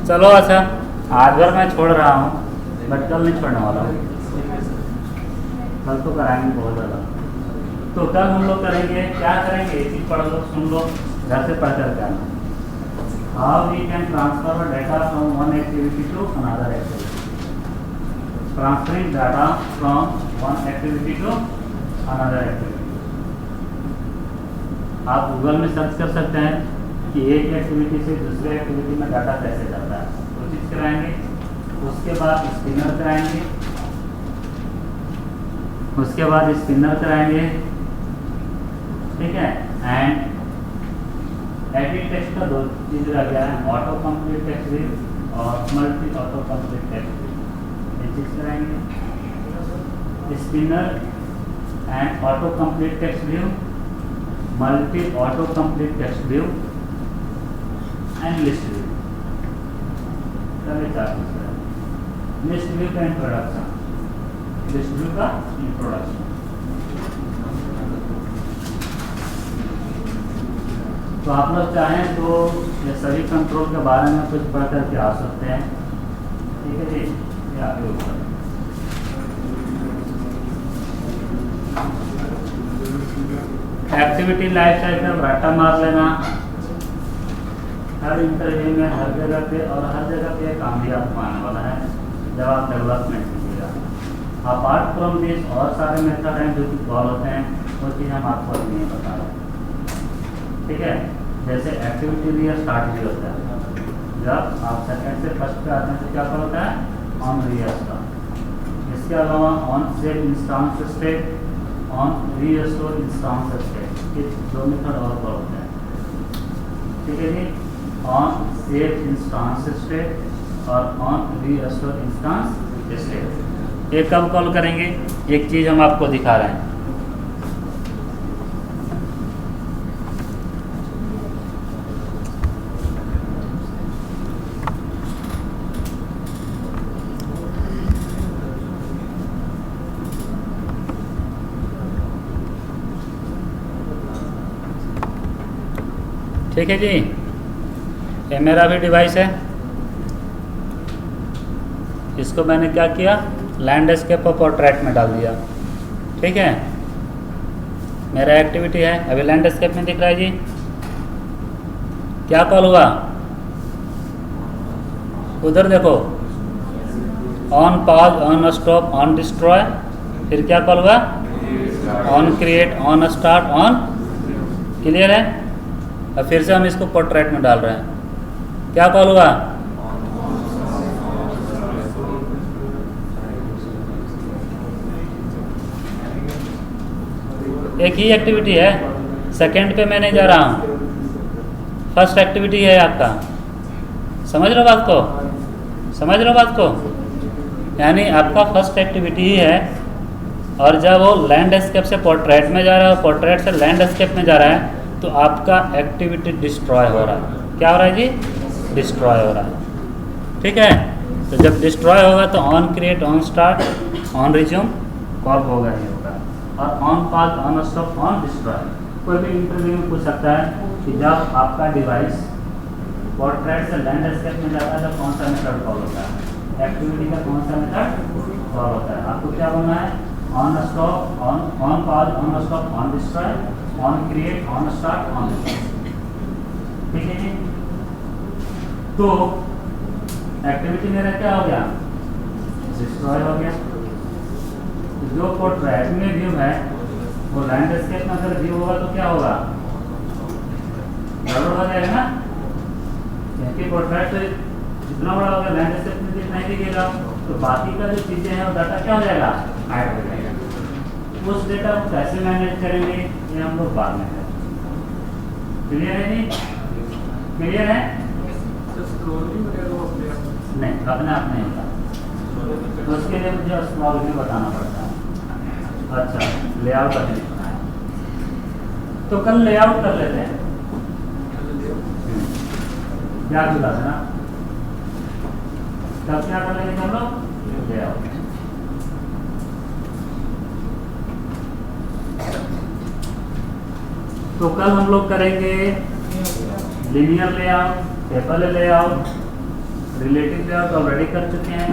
चलो अच्छा, आज भर मैं छोड़ रहा हूँ बट कल नहीं छोड़ने वाला हूँ। कल तो कराएंगे बहुत ज़्यादा। तो कल हम लोग करेंगे, क्या करेंगे? ये चीज़ पढ़ लो, सुन लो, घर से पढ़ कर आना। How we can transfer data from one activity to another activity. Transferring data from one activity to another activity. आप गूगल में सर्च कर सकते हैं कि एक एक्टिविटी से दूसरे एक्टिविटी में डाटा कैसे जाता है, वो चीज़ कराएंगे। उसके बाद स्पिनर कराएंगे, उसके बाद स्पिनर कराएंगे, ठीक है। एंड एडिट टेक्स्ट का 2 चीज़ रह गया है, ऑटो कंप्लीट टेक्स्ट व्यू और multi auto complete text view, ये चीज़ कराएंगे। Spinner and auto complete text view, multi auto complete text view and list view, चलिए 4 चीज़ करें। लिस्ट व्यू का इंट्रोडक्शन, लिस्ट व्यू का इंट्रोडक्शन। तो आप लोग चाहें तो ये सभी कंट्रोल के बारे में कुछ पढ़ करके आ सकते हैं, ठीक है जी। ये आगे ऊपर एक्टिविटी लाइफ साइकिल रट्टा मार लेना, हर इंटरव्यू में हर जगह पे और हर जगह पे काम भी आपको आने वाला है जब आप डेवलपमेंट कीजिएगा। अपार्ट फ्रॉम दिस और सारे मेथड हैं जो कि कॉल होते हैं, वो चीज़ हम आपको अभी नहीं बता रहे, ठीक है। जैसे एक्टिविटी री स्टार्ट भी होता है, जब आप सेकंड से फर्स्ट पे आते हैं तो क्या कॉल होता है, ऑन री स्टार्ट। इसके अलावा on set instance state, on री स्टोर इंस्टांस स्टेट, ये 2 मेथड और कॉल होते हैं, ठीक है जी। ऑन सेट इंस्टांस स्टेट और ऑन री स्टोर इंस्टांस स्टेट, ये कब कॉल करेंगे, एक चीज़ हम आपको दिखा रहे हैं। ठीक है जी, ये मेरा भी डिवाइस है, इसको मैंने क्या किया, लैंडस्केप और पोर्ट्रेट में डाल दिया, ठीक है। मेरा एक्टिविटी है, अभी लैंडस्केप में दिख रहा है जी। क्या कॉल हुआ, उधर देखो, on pause, on stop, on destroy, फिर क्या कॉल हुआ, on create, on start, on, clear है। अब फिर से हम इसको पोर्ट्रेट में डाल रहे हैं, क्या कॉल हुआ, एक ही एक्टिविटी है, सेकंड पे मैं नहीं जा रहा हूँ, फर्स्ट एक्टिविटी है आपका, समझ रहे हो बात को, समझ रहे हो बात को, यानी आपका फर्स्ट एक्टिविटी ही है। और जब वो लैंडस्केप से पोर्ट्रेट में जा रहा है, पोर्ट्रेट से लैंडस्केप में जा रहा है, तो आपका एक्टिविटी डिस्ट्रॉय हो रहा है, क्या हो रहा है जी, डिस्ट्रॉय हो रहा है, ठीक है। तो जब डिस्ट्रॉय होगा तो on create, on start, on resume call होगा ही होगा, और on pause, on stop, on destroy. कोई भी इंटरव्यू में पूछ सकता है कि जब आपका डिवाइस पोर्ट्रेट से लैंडस्केप में जाता है तो कौन सा मेथड कॉल होता है, एक्टिविटी का कौन सा मेथड कॉल होता है। आपको क्या बोलना है, on stop, on pause, on stop, on destroy, on create, on start, on, ठीक है जी। तो एक्टिविटी मेरा क्या हो गया, डिस्ट्रॉय हो गया। जो पोर्ट्रेट में व्यू है वो लैंडस्केप में अगर व्यू होगा तो क्या होगा, गड़बड़ हो जाएगा ना, क्योंकि पोर्ट्रेट जितना बड़ा होगा लैंडस्केप में जितना ही दिखेगा, तो बाकी का जो चीज़ें हैं वो डाटा क्या हो जाएगा, हाइड हो जाएगा। उस डेटा को कैसे मैनेज करेंगे ये हम लोग बाद में करेंगे, क्लियर है जी, क्लियर है। नहीं, अपने आप नहीं होता, तो उसके लिए मुझे स्मॉल भी बताना पड़ता है। अच्छा, लेआउट अभी नहीं बनाया, तो कल लेआउट कर लेते हैं, क्या जुड़ा है ना, तब क्या कर लेंगे हम लोग, लेआउट। तो कल हम लोग करेंगे linear layout, table layout, relative layout already कर चुके हैं,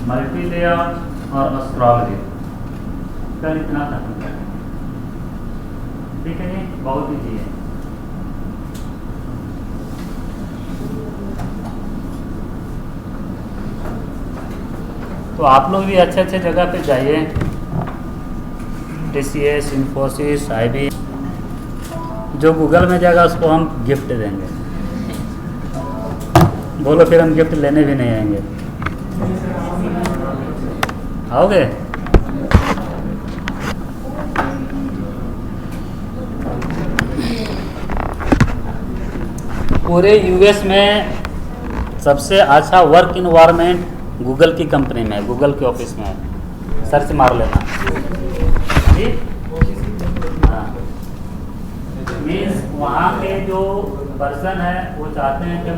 मल्टी लेआउट और स्क्रॉल व्यू, कल इतना खत्म करेंगे, ठीक है जी, बहुत ईजी है। तो आप लोग भी अच्छे अच्छे जगह पे जाइए, TCS, इन्फोसिस, IBM, जो गूगल में जाएगा उसको हम गिफ्ट देंगे। बोलो फिर हम गिफ्ट लेने भी नहीं आएंगे। आओगे? पूरे यूएस में सबसे अच्छा वर्क इन्वायरमेंट गूगल की कंपनी में है, गूगल के ऑफिस में है। सर्च मार लेना। हाँ, मीन्स वहाँ के जो पर्सन है वो चाहते हैं कि